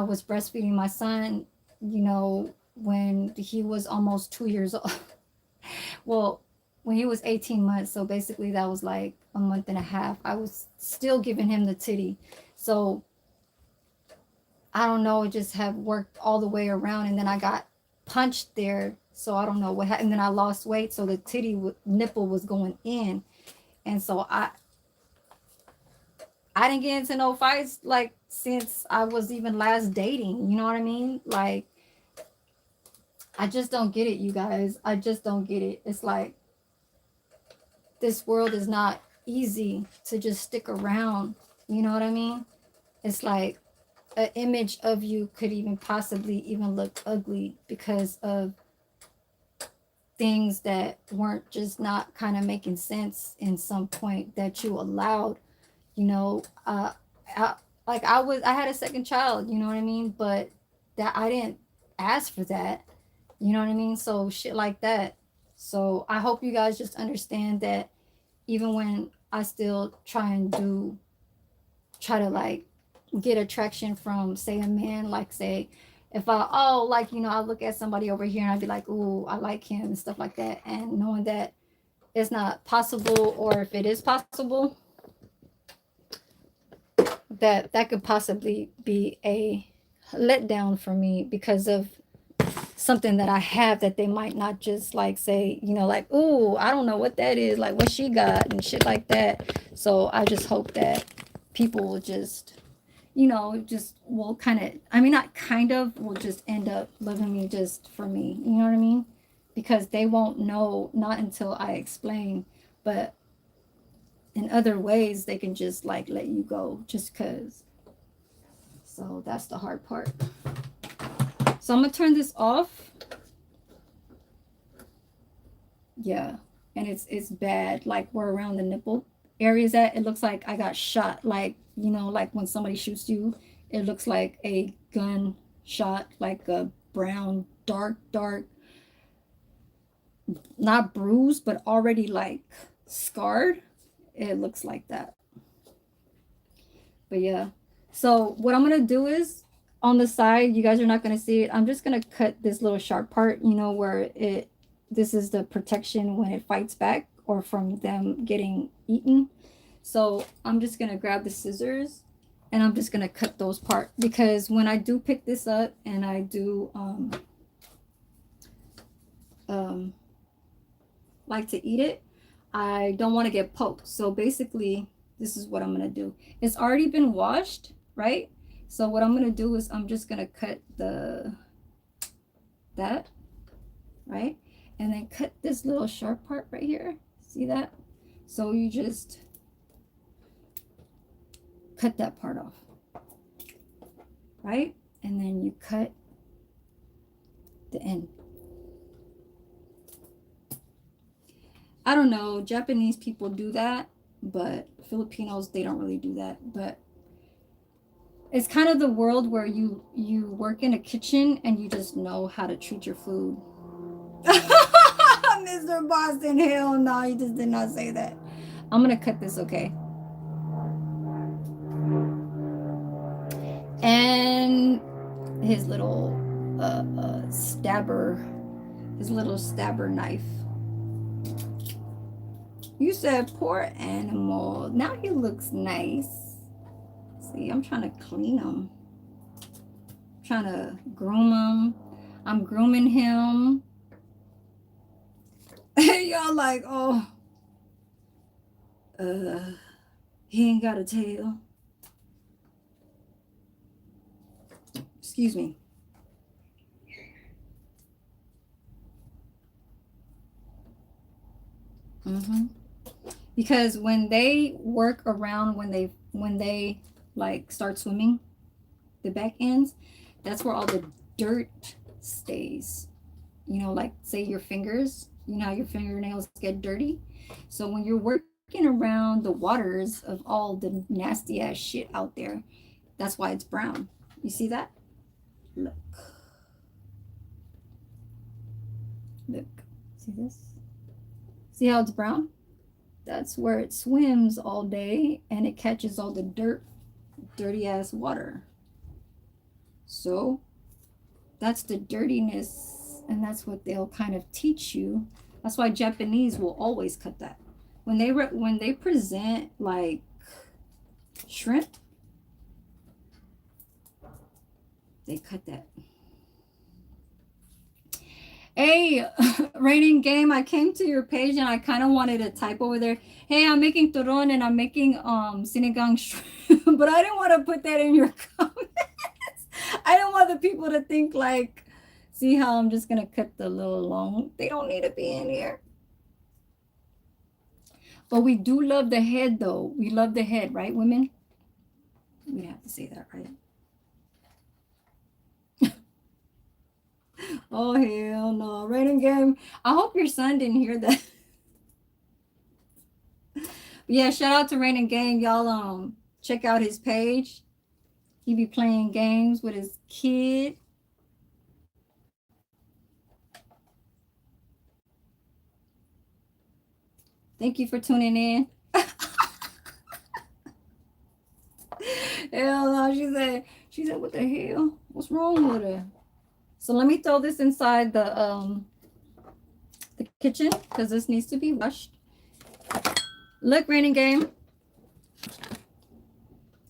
was breastfeeding my son, you know, when he was almost 2 years old. Well, when he was 18 months, so basically that was like a month and a half, I was still giving him the titty. So I don't know, it just have worked all the way around, and then I got punched there, so I don't know what happened. And then I lost weight, so the nipple was going in, and so I didn't get into no fights like since I was even last dating, you know what I mean? Like I just don't get it, you guys. I just don't get it. It's like this world is not easy to just stick around, you know what I mean? It's like an image of you could even possibly even look ugly because of things that weren't just not kind of making sense in some point that you allowed, you know. I had a second child, you know what I mean? But that I didn't ask for that, you know what I mean? So shit like that. So I hope you guys just understand that even when I still try to like get attraction from say a man, like say if like, you know, I look at somebody over here and I'd be like, ooh, I like him and stuff like that, and knowing that it's not possible, or if it is possible, that could possibly be a letdown for me because of something that I have that they might not just like say, you know, like, ooh, I don't know what that is, like what she got and shit like that. So I just hope that people will just, you know, just will kind of, I mean, not kind of, will just end up loving me just for me. You know what I mean? Because they won't know, not until I explain, but in other ways, they can just like let you go just because. So that's the hard part. So I'm going to turn this off. Yeah. And it's bad. Like where around the nipple areas at, it looks like I got shot. Like, you know, like when somebody shoots you, it looks like a gun shot, like a brown, dark, not bruised, but already like scarred. It looks like that. But yeah. So what I'm going to do is on the side, you guys are not going to see it. I'm just going to cut this little sharp part, you know, where this is the protection when it fights back or from them getting eaten. So I'm just gonna grab the scissors and I'm just gonna cut those parts, because when I do pick this up and I do like to eat it, I don't want to get poked. So basically, this is what I'm gonna do. It's already been washed, right? So what I'm gonna do is I'm just gonna cut that, right? And then cut this little sharp part right here. See that? So you just cut that part off, right? And then you cut the end. I don't know, Japanese people do that, but Filipinos, they don't really do that. But it's kind of the world where you work in a kitchen and you just know how to treat your food. Mr. Boston, hell no, he just did not say that. I'm gonna cut this, okay? And his little stabber, his little stabber knife. You said poor animal. Now he looks nice. See, I'm trying to clean him. I'm trying to groom him. I'm grooming him. Y'all like, oh, he ain't got a tail. Excuse me. Because when they work around, when they like start swimming, the back ends, that's where all the dirt stays. You know, like say your fingers, you know how your fingernails get dirty. So when you're working around the waters of all the nasty ass shit out there, that's why it's brown. You see that? Look. Look. See this? See how it's brown? That's where it swims all day and it catches all the dirty ass water. So that's the dirtiness, and that's what they'll kind of teach you. That's why Japanese will always cut that. When they present like shrimp, they cut that. Hey, Raining Game, I came to your page and I kind of wanted to type over there, hey, I'm making Turon and I'm making Sinigang shrimp, but I didn't want to put that in your comments. I don't want the people to think like, see how I'm just going to cut the little long. They don't need to be in here. But we do love the head, though. We love the head, right, women? We have to say that, right? Oh, hell no. Raining Game, I hope your son didn't hear that. Yeah, shout out to Raining Game. Y'all check out his page. He be playing games with his kid. Thank you for tuning in. Hell no, she said, what the hell? What's wrong with her? So let me throw this inside the kitchen because this needs to be washed. Look, Raining Game.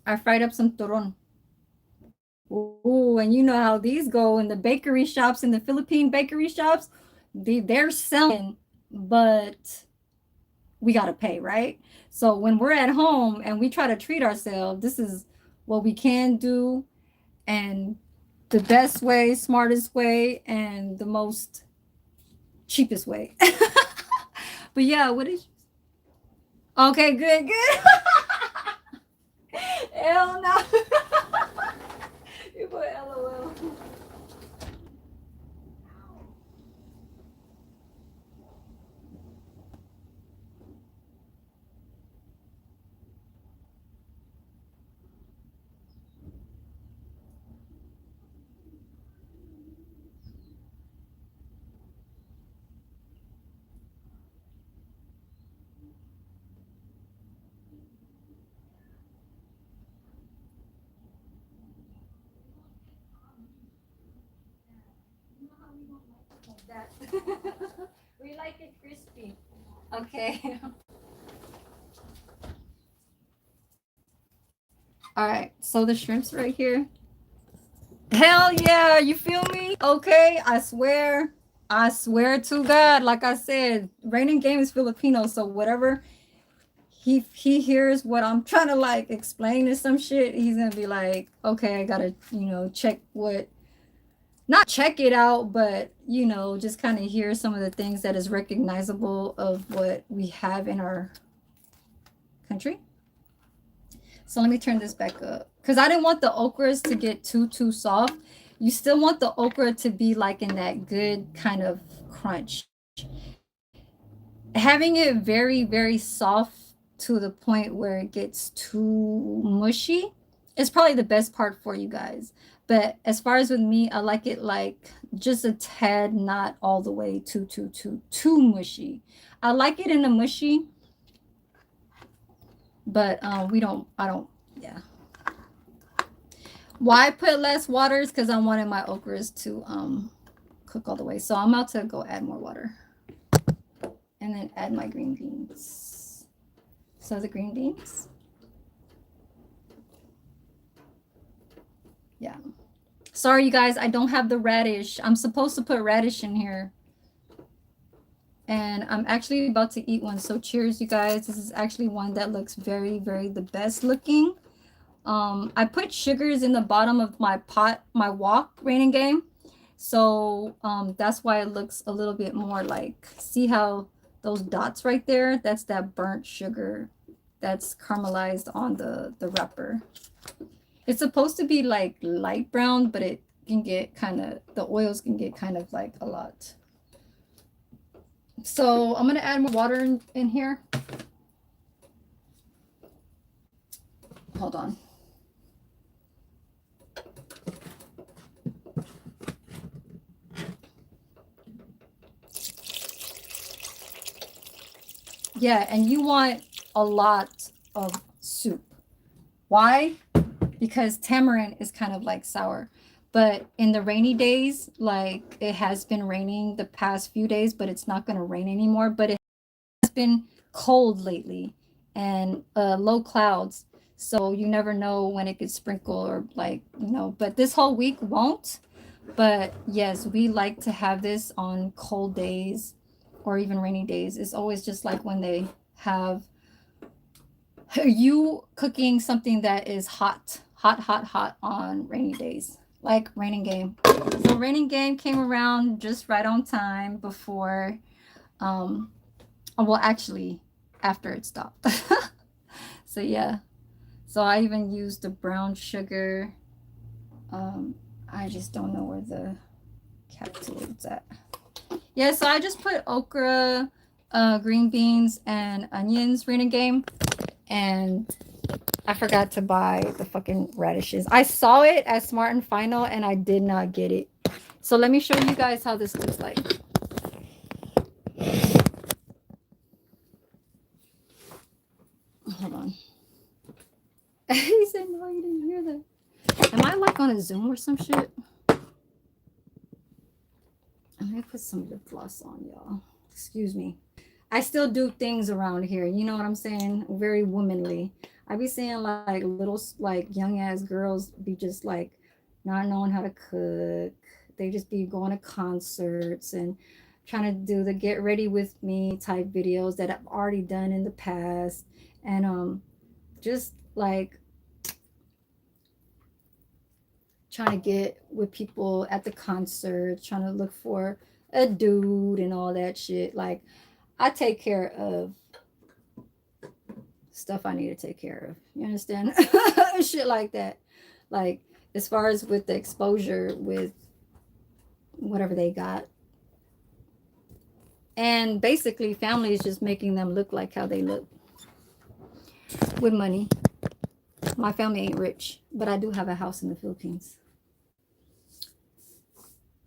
I fried up some turon. Ooh, and you know how these go in the bakery shops, in the Philippine bakery shops. They're selling, but we got to pay, right? So when we're at home and we try to treat ourselves, this is what we can do, and the best way, smartest way, and the most cheapest way. But yeah, what is... Okay, good. Hell no. You put LOL. That. We like it crispy. Okay. All right, so the shrimps right here. Hell yeah, you feel me? Okay, I swear to God, like I said, Raining Game is Filipino, so whatever he hears what I'm trying to like explain to some shit, he's gonna be like, okay, I gotta, check what, not check it out, but just kind of hear some of the things that is recognizable of what we have in our country. So let me turn this back up because I didn't want the okras to get too soft. You still want the okra to be like in that good kind of crunch. Having it very soft to the point where it gets too mushy is probably the best part for you guys. But as far as with me, I like it like just a tad, not all the way too mushy. I like it in the mushy, but I don't, yeah. Why I put less water is because I wanted my okras to cook all the way. So I'm about to go add more water. And then add my green beans. So the green beans. Yeah. Sorry, you guys, I don't have the radish. I'm supposed to put radish in here. And I'm actually about to eat one. So cheers, you guys. This is actually one that looks very the best looking. I put sugars in the bottom of my pot, my wok Raining Game. So that's why it looks a little bit more like, see how those dots right there? That's that burnt sugar that's caramelized on the wrapper. It's supposed to be like light brown, but it can get kind of, the oils can get kind of like a lot. So I'm going to add more water in here. Hold on. Yeah, and you want a lot of soup. Why? Because tamarind is kind of like sour. But in the rainy days, like it has been raining the past few days, but it's not going to rain anymore. But it has been cold lately and low clouds. So you never know when it could sprinkle or like, but this whole week won't. But yes, we like to have this on cold days or even rainy days. It's always just like when they have you cooking something that is hot on rainy days, like Raining Game. So Raining Game came around just right on time before, well, actually, after it stopped. So yeah, so I even used the brown sugar. I just don't know where the capsule's at. Yeah, so I just put okra, green beans, and onions Raining Game. And I forgot to buy the fucking radishes. I saw it at Smart and Final and I did not get it. So let me show you guys how this looks like. Hold on. He said, no, you didn't hear that. Am I like on a Zoom or some shit? I'm gonna put some lip gloss on, y'all. Excuse me. I still do things around here. You know what I'm saying? Very womanly. I be seeing like little like young ass girls be just like not knowing how to cook. They just be going to concerts and trying to do the get ready with me type videos that I've already done in the past. And just like trying to get with people at the concert, trying to look for a dude and all that shit. Like I take care of stuff I need to take care of. You understand? Shit like that. Like as far as with the exposure with whatever they got. And basically family is just making them look like how they look. With money. My family ain't rich, but I do have a house in the Philippines.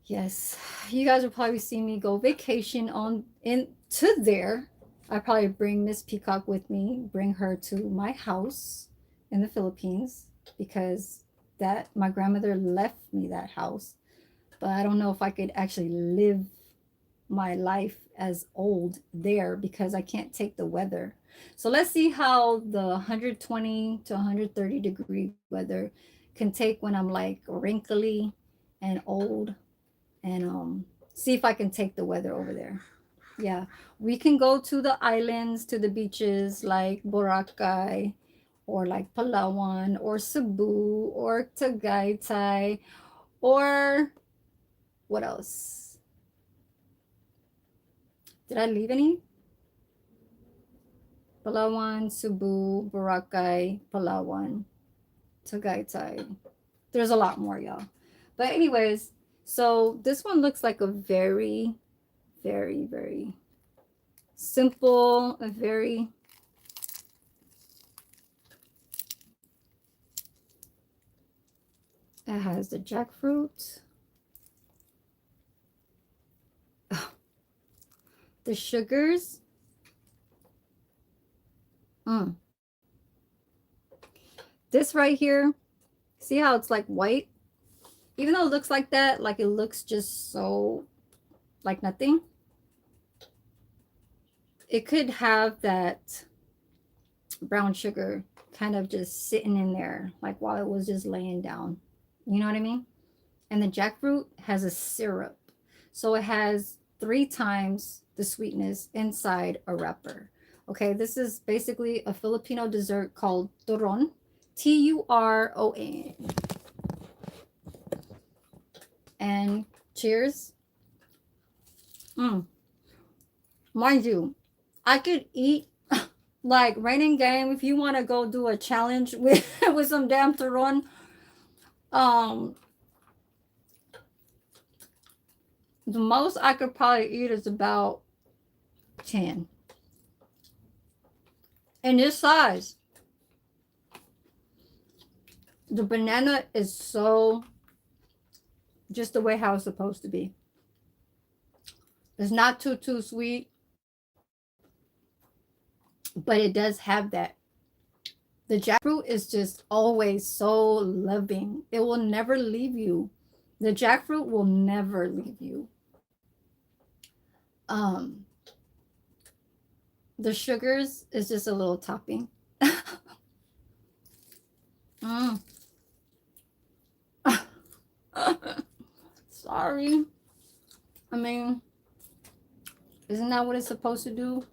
Yes. You guys will probably see me go vacation into there. I probably bring Miss Peacock with me, bring her to my house in the Philippines because that my grandmother left me that house. But I don't know if I could actually live my life as old there because I can't take the weather. So let's see how the 120 to 130-degree weather can take when I'm like wrinkly and old, and see if I can take the weather over there. Yeah, we can go to the islands, to the beaches like Boracay or like Palawan or Cebu or Tagaytay or what else? Did I leave any? Palawan, Cebu, Boracay, Palawan, Tagaytay. There's a lot more, y'all. But anyways, so this one looks like a very, very, very simple, a very it has the jackfruit, the sugars. Mm. This right here, see how it's like white? Even though it looks like that, like it looks just so like nothing. It could have that brown sugar kind of just sitting in there, like while it was just laying down. You know what I mean? And the jackfruit has a syrup. So it has 3 times the sweetness inside a wrapper. Okay, this is basically a Filipino dessert called Turon. Turon. And cheers. Mind you, I could eat like Raining Game if you want to go do a challenge with with some damn Turon. Um, the most I could probably eat is about 10. In this size. The banana is so just the way how it's supposed to be. It's not too sweet, but it does have that. The jackfruit is just always so loving. It will never leave you. The jackfruit will never leave you. Um, the sugars is just a little topping. mm. Sorry. I mean, isn't that what it's supposed to do?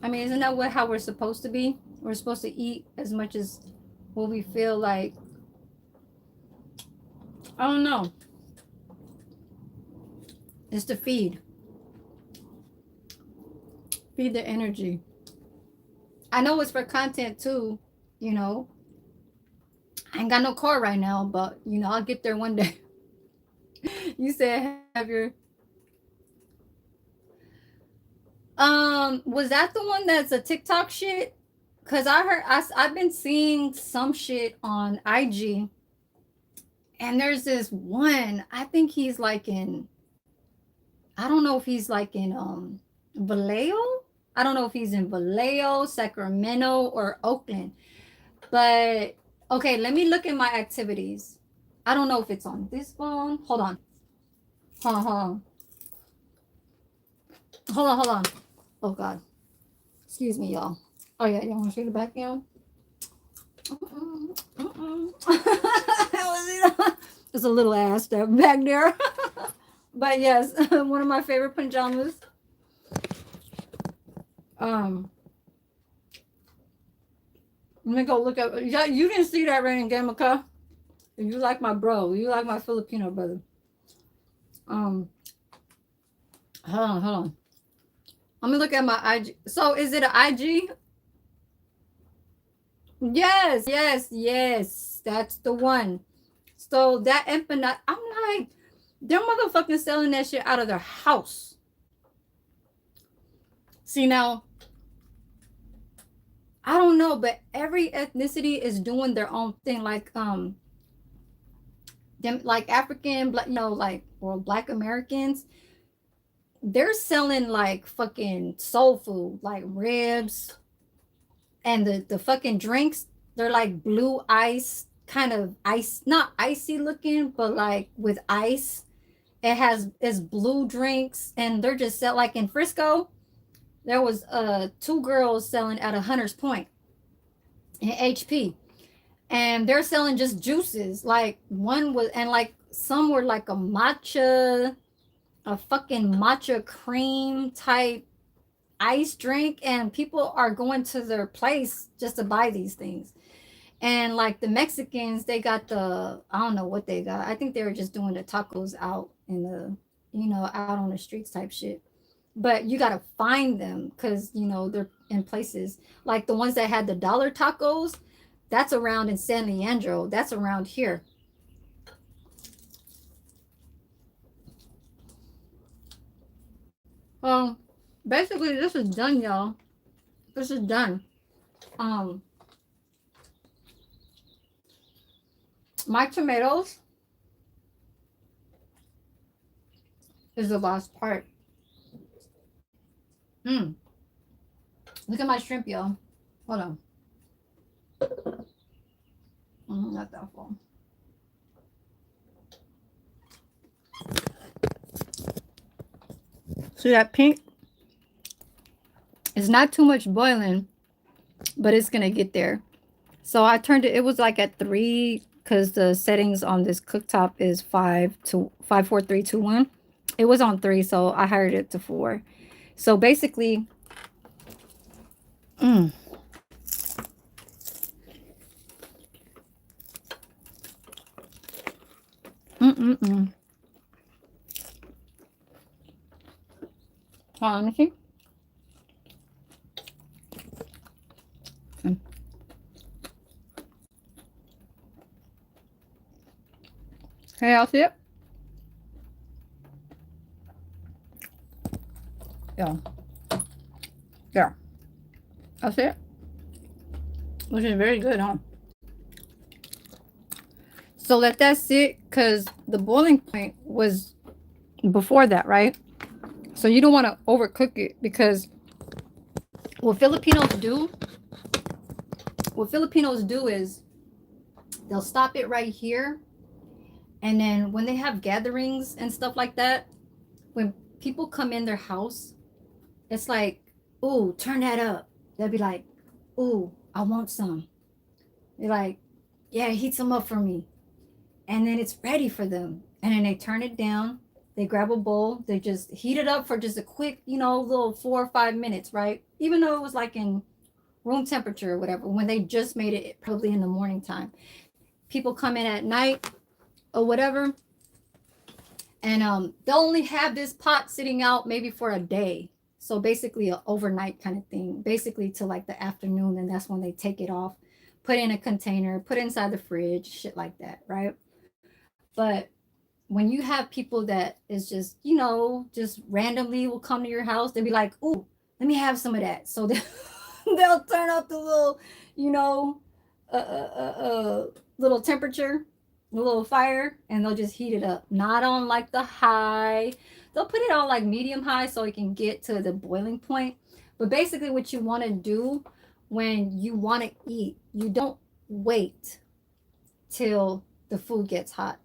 I mean, isn't that how we're supposed to be? We're supposed to eat as much as what we feel like. I don't know. It's to feed. Feed the energy. I know it's for content too, you know. I ain't got no car right now, but you know, I'll get there one day. You said have your was that the one that's a TikTok shit? Cause I heard I've been seeing some shit on IG, and there's this one. I think he's like in. I don't know if he's like in Vallejo. I don't know if he's in Vallejo, Sacramento, or Oakland. But okay, let me look at my activities. I don't know if it's on this phone. Hold on. Hold on. Hold on. Hold on. Hold on. Oh God. Excuse me, y'all. Oh yeah, y'all want to shoot it back down? There's a little ass step back there. But yes, one of my favorite pajamas. Let me go look at. Yeah, you didn't see that Raining Game, okay? You like my bro. You like my Filipino brother. Hold on. Let me look at my IG. So is it an IG? Yes. That's the one. So that empanada, I'm like, they're motherfucking selling that shit out of their house. See now, I don't know, but every ethnicity is doing their own thing. Like them, like African, you know, like or Black Americans, they're selling like fucking soul food, like ribs, and the fucking drinks. They're like blue ice, kind of ice, not icy looking, but like with ice. it's blue drinks, and they're just sell like in Frisco. There was 2 girls selling at a Hunter's Point in HP, and they're selling just juices. Like one was, and like some were like a fucking matcha cream type ice drink, and people are going to their place just to buy these things. And like the Mexicans, they got the, I don't know what they got. I think they were just doing the tacos out in the, out on the streets type shit. But you got to find them because, they're in places like the ones that had the dollar tacos. That's around in San Leandro. That's around here. Well, basically, this is done, y'all. This is done. Um, my tomatoes is the last part. Mm. Look at my shrimp, y'all. Hold on. Not that full. See that pink? It's not too much boiling, but it's gonna get there. So I turned it. It was like at 3 because the settings on this cooktop is 5 to 5, 4, 3, 2, 1. It was on 3, so I hired it to 4. So basically, mm, mm. Hold on, let me see. Hey, y'all see it? Yeah. There. That's it. Which is very good, huh? So let that sit because the boiling point was before that, right? So you don't want to overcook it because what Filipinos do is they'll stop it right here. And then when they have gatherings and stuff like that, when people come in their house, it's like, ooh, turn that up. They'll be like, ooh, I want some. They're like, yeah, heat some up for me. And then it's ready for them. And then they turn it down. They grab a bowl. They just heat it up for just a quick, little 4 or 5 minutes, right? Even though it was like in room temperature or whatever, when they just made it probably in the morning time. People come in at night or whatever, and they'll only have this pot sitting out maybe for a day. So basically an overnight kind of thing, basically to like the afternoon, and that's when they take it off, put in a container, put it inside the fridge, shit like that, right? But when you have people that is just, just randomly will come to your house, they'll be like, ooh, let me have some of that. So they'll turn up the little, little temperature, a little fire, and they'll just heat it up. Not on like the high. They'll put it on like medium high so it can get to the boiling point. But basically what you want to do when you want to eat, you don't wait till the food gets hot.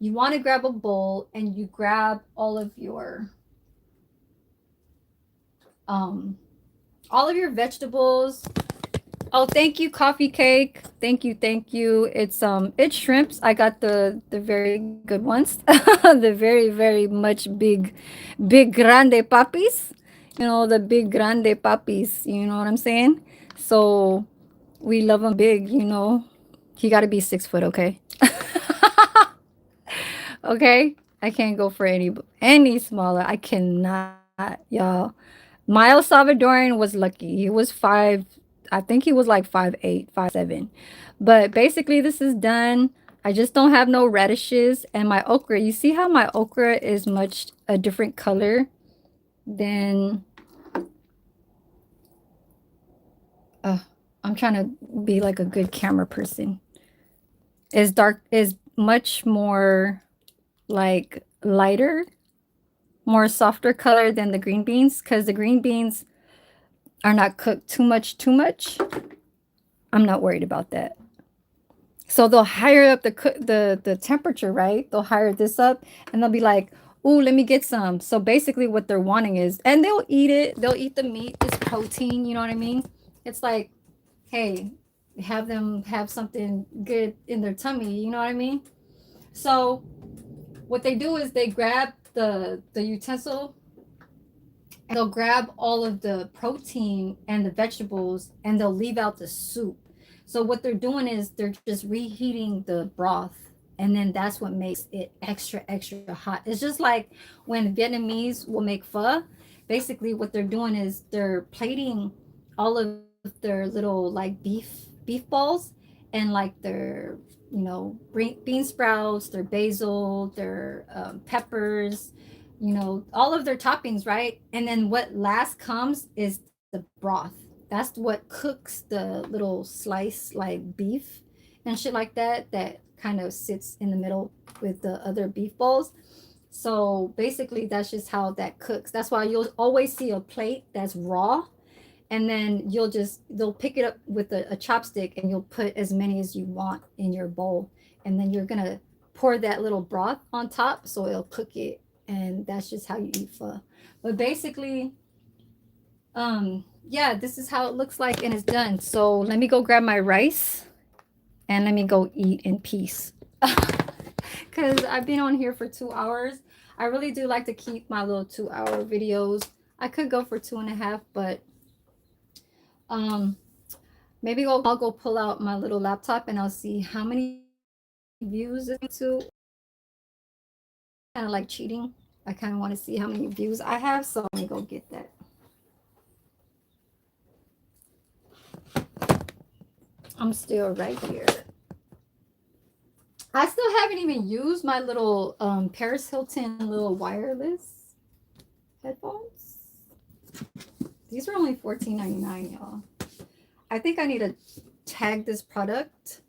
You want to grab a bowl and you grab all of your vegetables. Oh, thank you, coffee cake. Thank you. It's shrimps. I got the very good ones. The very, very much big grande papis. The big grande papis, you know what I'm saying? So we love them big, He got to be 6 foot, okay? Okay? I can't go for any smaller. I cannot, y'all. Miles Salvadoran was lucky. He was 5, I think he was like 5'8", 5'7". But basically this is done. I just don't have no radishes, and my okra. You see how my okra is much a different color than I'm trying to be like a good camera person. Is much more like lighter, more softer color than the green beans, because the green beans are not cooked too much. I'm not worried about that. So they'll higher up the temperature, right? They'll higher this up, and they'll be like, ooh, let me get some. So basically what they're wanting is, and they'll eat it, they'll eat the meat, it's protein, you know what I mean? It's like, hey, have them have something good in their tummy, you know what I mean? So what they do is they grab the utensil, and they'll grab all of the protein and the vegetables, and they'll leave out the soup. So what they're doing is they're just reheating the broth, and then that's what makes it extra extra hot. It's just like when Vietnamese will make pho. Basically what they're doing is they're plating all of their little like beef balls, and like their, you know, bean sprouts, their basil, their peppers, you know, all of their toppings, right? And then what last comes is the broth. That's what cooks the little slice like beef and shit like that, that kind of sits in the middle with the other beef balls. So basically that's just how that cooks. That's why you'll always see a plate that's raw, and then they'll pick it up with a chopstick, and you'll put as many as you want in your bowl, and then you're gonna pour that little broth on top so it'll cook it, and that's just how you eat pho. But basically, yeah, this is how it looks like and it's done. So let me go grab my rice and let me go eat in peace. Because I've been on here for 2 hours. I really do like to keep my little 2 hour videos. I could go for 2.5, but um maybe I'll go pull out my little laptop and I'll see how many views it's to. Kind of like cheating. I kind of want to see how many views I have, so let me go get that. I'm still right here. I still haven't even used my little Paris Hilton little wireless headphones. These are only $14.99, y'all. I think I need to tag this product.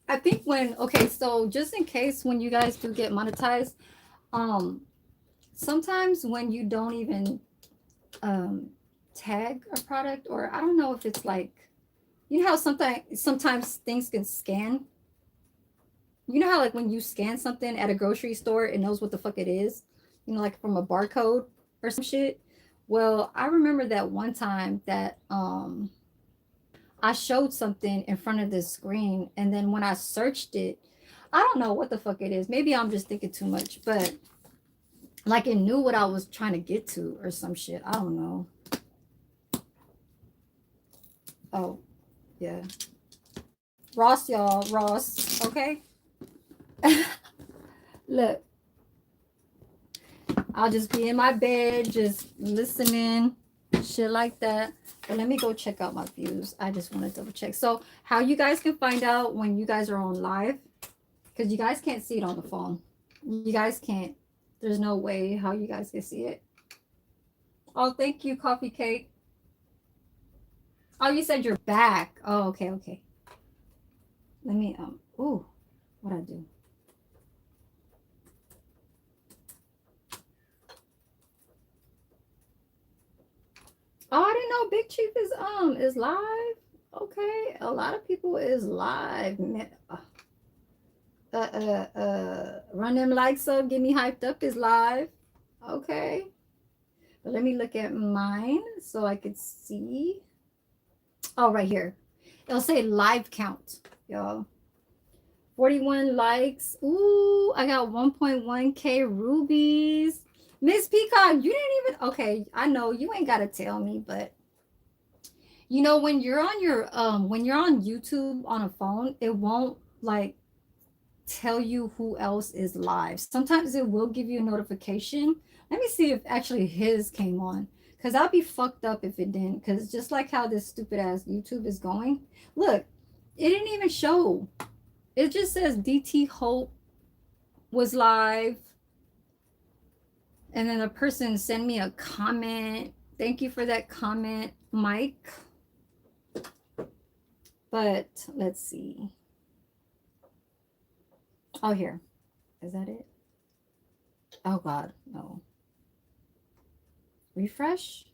I think okay, so just in case when you guys do get monetized, um, sometimes when you don't even tag a product, or I don't know if it's like, you know how sometimes things can scan. You know how like when you scan something at a grocery store, it knows what the fuck it is, you know, like from a barcode or some shit. Well, I remember that one time that I showed something in front of this screen, and then when I searched it, I don't know what the fuck it is. Maybe I'm just thinking too much, but like it knew what I was trying to get to or some shit. I don't know. Oh, yeah. Ross, y'all. Ross. Okay. Look, I'll just be in my bed, just listening, shit like that. But let me go check out my views. I just want to double check. So, how you guys can find out when you guys are on live, because you guys can't see it on the phone. You guys can't. There's no way how you guys can see it. Oh, thank you, Coffee Cake. Oh, you said you're back. Oh, okay, okay. Let me, ooh, what'd I do? Oh, I didn't know Big Chief is live. Okay, a lot of people is live. Run them likes up, get me hyped up is live. Okay, but let me look at mine so I could see. Oh, right here, it'll say live count, y'all. 41 likes. Ooh, I got 1.1K rubies. Miss Peacock, you didn't even, okay, I know you ain't gotta tell me, but you know when you're on your when you're on YouTube on a phone, it won't like tell you who else is live. Sometimes it will give you a notification. Let me see if actually his came on, because I'll be fucked up if it didn't, because just like how this stupid ass YouTube is going, look, it didn't even show. It just says DT Hope was live. And then a person sent me a comment. Thank you for that comment, Mike. But let's see. Oh, here. Is that it? Oh, God. No. Refresh.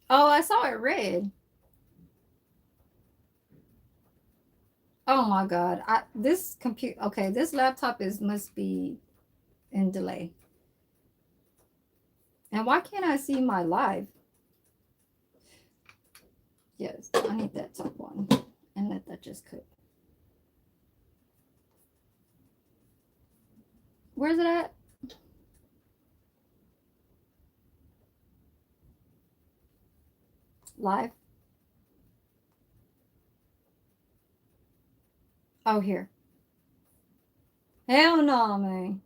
Oh, I saw it red. Oh my god. This computer, okay, this laptop must be in delay. And why can't I see my live? Yes, I need that top one. And let that just cook. Where's it at? Live. Oh, here. Hell no, man.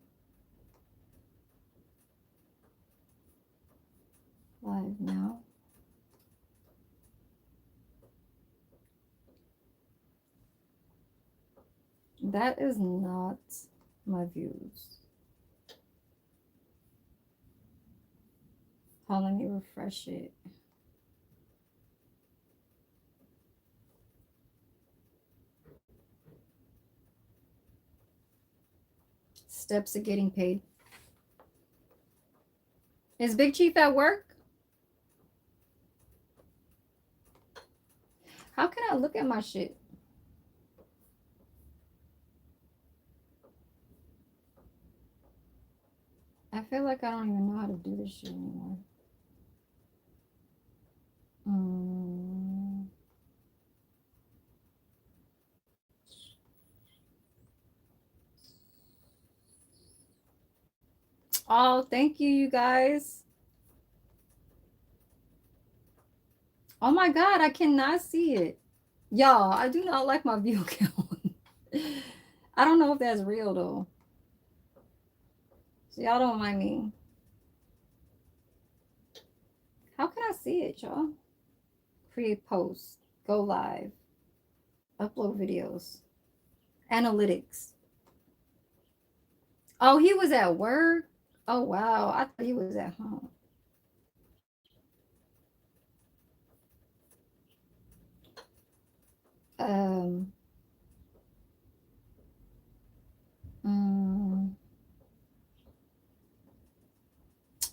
Live now. That is not my views. Hold on, let me refresh it. Steps of getting paid. Is Big Chief at work? How can I look at my shit? I feel like I don't even know how to do this shit anymore. Oh, thank you, you guys. Oh my god, I cannot see it. Y'all, I do not like my view count. I don't know if that's real though. So y'all don't mind me. How can I see it, y'all? Create posts, go live, upload videos, analytics. Oh, he was at work? Oh wow, I thought he was at home. Um mm,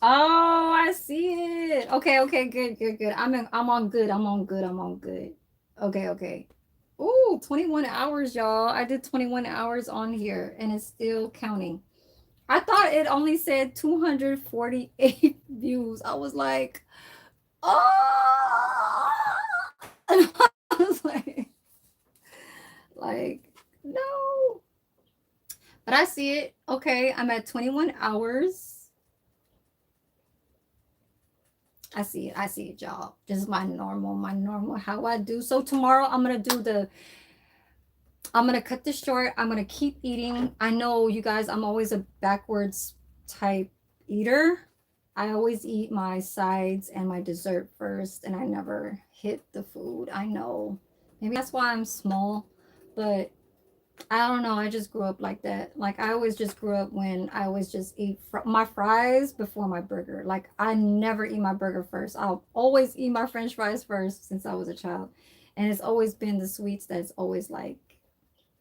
Oh, I see it. Okay, okay, good, good, good. I'm on good. I'm on good. I'm on good. Okay, okay. Ooh, 21 hours, y'all. I did 21 hours on here and it's still counting. I thought it only said 248 views. I was like, oh, and I was like, no. But I see it. Okay, I'm at 21 hours. I see it. I see it, y'all. This is my normal how I do. So tomorrow I'm gonna cut this short. I'm gonna keep eating. I know you guys, I'm always a backwards type eater. I always eat my sides and my dessert first, and I never hit the food. I know. Maybe that's why I'm small, but I don't know. I just grew up like that. Like I always just grew up when I always just eat my fries before my burger. Like I never eat my burger first. I'll always eat my French fries first since I was a child, and it's always been the sweets that's always like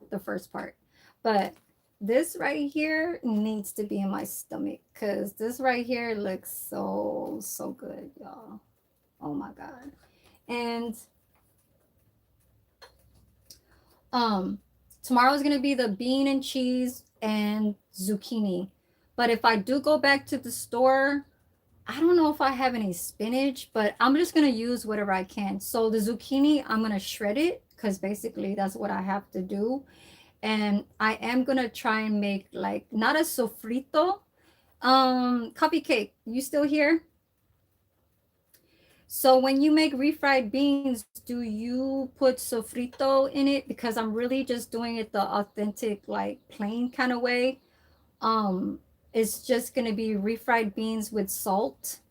the first part. But this right here needs to be in my stomach because this right here looks so good, y'all. Oh my god. And um tomorrow is going to be the bean and cheese and zucchini. But if I do go back to the store, I don't know if I have any spinach, but I'm just going to use whatever I can. So the zucchini, I'm going to shred it because basically that's what I have to do. And I am going to try and make like not a sofrito. Cupcake, you still here? So when you make refried beans, do you put sofrito in it? Because I'm really just doing it the authentic, like plain kind of way. Um, it's just gonna be refried beans with salt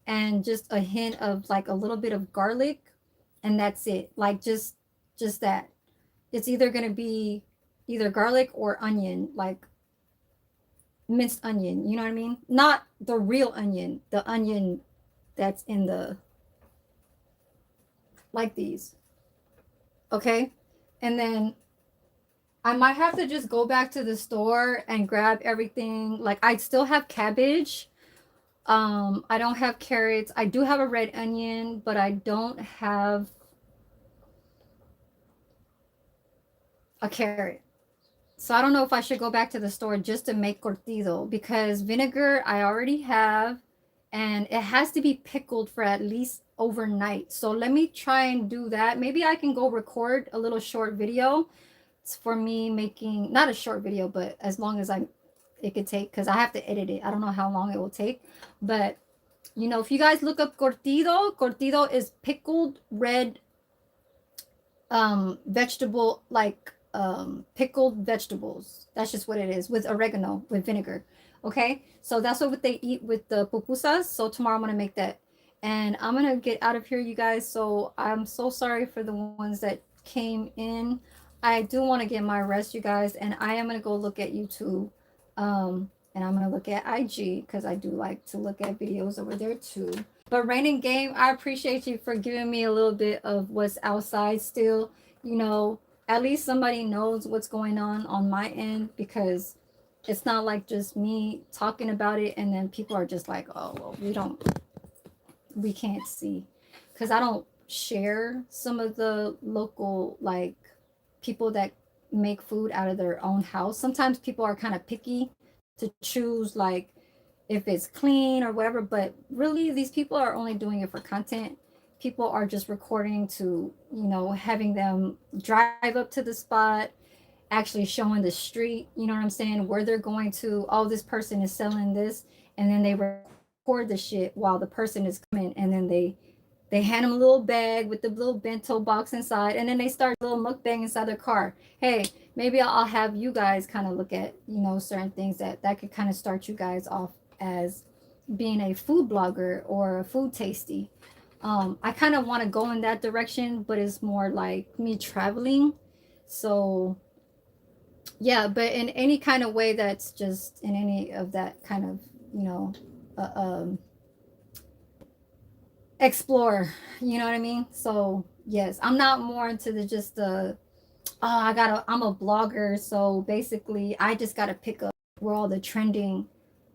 and just a hint of like a little bit of garlic, and that's it. Like just that. It's either gonna be either garlic or onion, like minced onion. You know what I mean? Not the real onion, the onion that's in the like these. Okay. And then I might have to just go back to the store and grab everything. Like I still have cabbage. I don't have carrots. I do have a red onion, but I don't have a carrot. So I don't know if I should go back to the store just to make cortido, because vinegar I already have, and it has to be pickled for at least overnight. So let me try and do that. Maybe I can go record a little short video for me making, not a short video, but as long as it could take, because I have to edit it. I don't know how long it will take. But you know, if you guys look up cortido is pickled red vegetable, like pickled vegetables. That's just what it is, with oregano, with vinegar. Okay, so that's what they eat with the pupusas. So tomorrow I'm gonna make that, and I'm gonna get out of here, you guys. So I'm so sorry for the ones that came in. I do want to get my rest, you guys, and I am gonna go look at YouTube, and I'm gonna look at IG, because I do like to look at videos over there too. But Raining Game, I appreciate you for giving me a little bit of what's outside still. You know, at least somebody knows what's going on my end, because it's not like just me talking about it and then people are just like, oh, well, we can't see. Because I don't share some of the local, like, people that make food out of their own house. Sometimes people are kind of picky to choose, like, if it's clean or whatever, but really these people are only doing it for content. People are just recording to, you know, having them drive up to the spot, actually showing the street, you know what I'm saying, where they're going to. Oh, this person is selling this, and then they record the shit while the person is coming, and then they hand them a little bag with the little bento box inside, and then they start a little mukbang inside their car. Hey, maybe I'll have you guys kind of look at, you know, certain things that could kind of start you guys off as being a food blogger or a food tasty. I kind of want to go in that direction, but it's more like me traveling. So yeah, but in any kind of way that's just in any of that kind of, you know, uh, um, explore, you know what I mean? So yes, I'm not more into the just the, oh, I'm a blogger, so basically I just gotta pick up where all the trending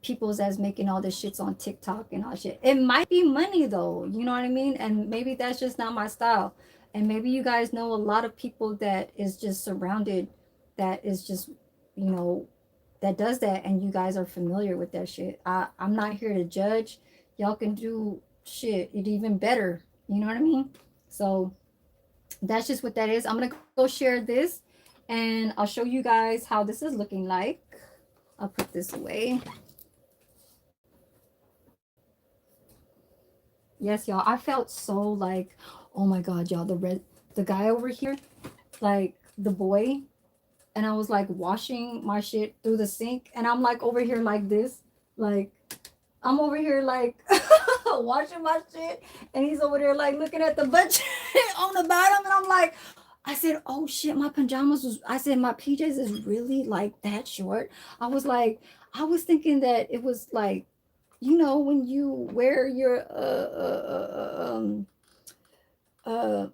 people's as making all this shits on TikTok and all shit. It might be money though, you know what I mean? And maybe that's just not my style. And maybe you guys know a lot of people that is just surrounded, that is just, you know, that does that, and you guys are familiar with that shit. I'm not here to judge. Y'all can do shit it even better. You know what I mean? So that's just what that is. I'm gonna go share this, and I'll show you guys how this is looking like. I'll put this away. Yes, y'all, I felt so like, oh my god, y'all, the guy over here, like the boy, and I was like washing my shit through the sink, and I'm like over here like this, like I'm over here like washing my shit, and he's over there like looking at the butt on the bottom, and I'm like, I said, oh shit, my pajamas was, I said, my PJs is really like that short. I was like, I was thinking that it was like, you know, when you wear your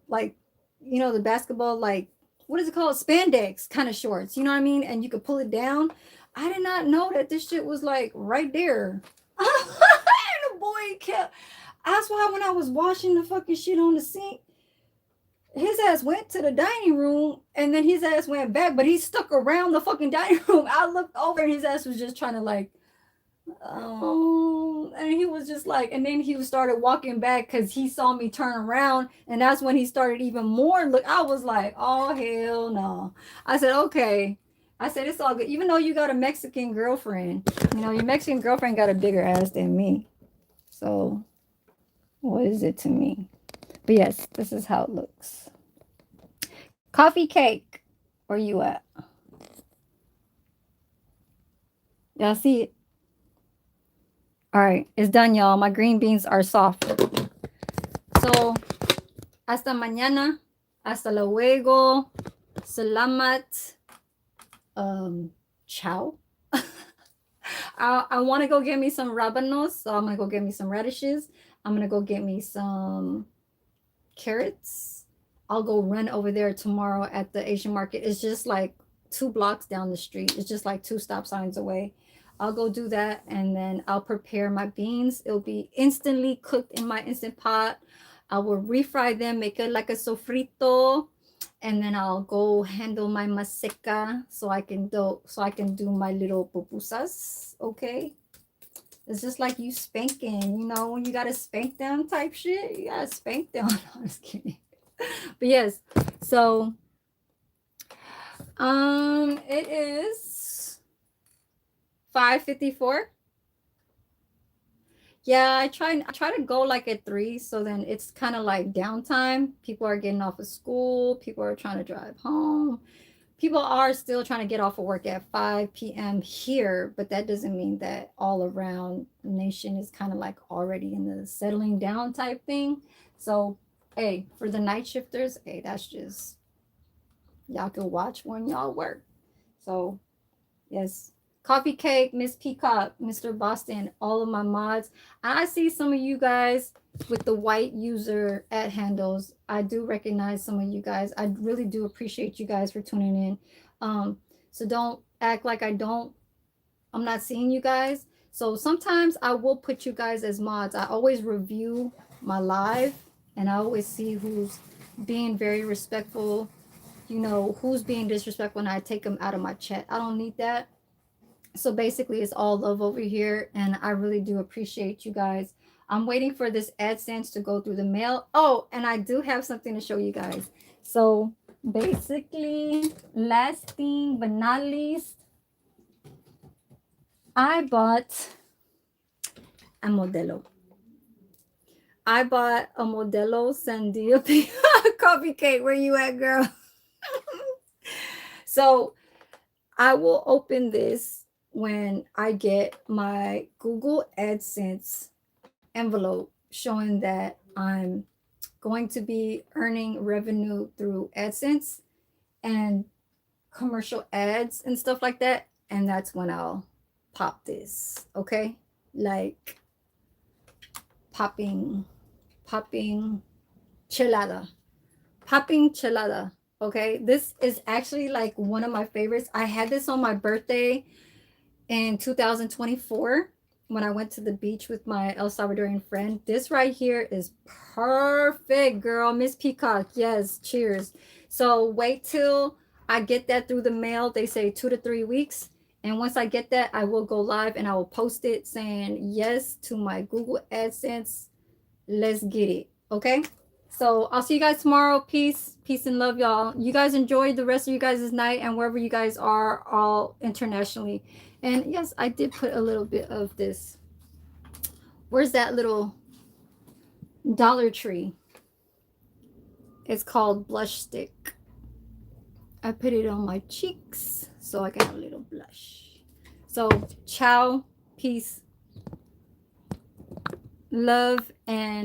like, you know, the basketball, like, what is it called, spandex kind of shorts, you know what I mean, and you could pull it down. I did not know that this shit was like right there. The boy kept, that's why when I was washing the fucking shit on the sink, his ass went to the dining room, and then his ass went back, but he stuck around the fucking dining room. I looked over and his ass was just trying to like, and he was just like, and then he started walking back because he saw me turn around, and that's when he started even more look. I was like, oh hell no. I said, okay. I said, it's all good. Even though you got a Mexican girlfriend, you know, your Mexican girlfriend got a bigger ass than me. So what is it to me? But yes, this is how it looks. Coffee cake. Where you at? Y'all see it? All right, it's done, y'all. My green beans are soft. So, hasta mañana. Hasta luego. Salamat. Ciao. I want to go get me some rabanos, so I'm gonna go get me some radishes. I'm gonna go get me some carrots. I'll go run over there tomorrow at the Asian market. It's just like 2 blocks down the street. It's just like 2 stop signs away. I'll go do that, and then I'll prepare my beans. It'll be instantly cooked in my Instant Pot. I will refry them, make it like a sofrito, and then I'll go handle my maseca so I can do my little pupusas. Okay, it's just like you spanking, you know, when you gotta spank them type shit, you gotta spank them. I'm just kidding. But yes, so it is 5:54. Yeah, I try to go like at 3, so then it's kind of like downtime. People are getting off of school, people are trying to drive home. People are still trying to get off of work at 5 p.m. here, but that doesn't mean that all around the nation is kind of like already in the settling down type thing. So, hey, for the night shifters, hey, that's just y'all can watch when y'all work. So, yes. Coffee Cake, Miss Peacock, Mr. Boston, all of my mods. I see some of you guys with the white user at handles. I do recognize some of you guys. I really do appreciate you guys for tuning in. So don't act like I'm not seeing you guys. So sometimes I will put you guys as mods. I always review my live and I always see who's being very respectful, you know, who's being disrespectful, and I take them out of my chat. I don't need that. So basically it's all love over here, and I really do appreciate you guys. I'm waiting for this AdSense to go through the mail. Oh, and I do have something to show you guys. So basically, last thing but not least, I bought a Modelo. I bought a Modelo Sandia coffee cake. Where you at, girl? So I will open this when I get my Google AdSense envelope showing that I'm going to be earning revenue through AdSense and commercial ads and stuff like that. And that's when I'll pop this. Okay. Like popping chelada. Popping chelada. Okay. This is actually like one of my favorites. I had this on my birthday in 2024 when I went to the beach with my El Salvadorian friend. This right here is perfect, girl. Miss Peacock. Yes. Cheers. So wait till I get that through the mail. They say 2 to 3 weeks. And once I get that, I will go live and I will post it saying yes to my Google AdSense. Let's get it. Okay. So I'll see you guys tomorrow. Peace. Peace and love, y'all. You guys enjoy the rest of you guys' night and wherever you guys are all internationally. And yes, I did put a little bit of this. Where's that little Dollar Tree? It's called Blush Stick. I put it on my cheeks so I can have a little blush. So, ciao, peace, love, and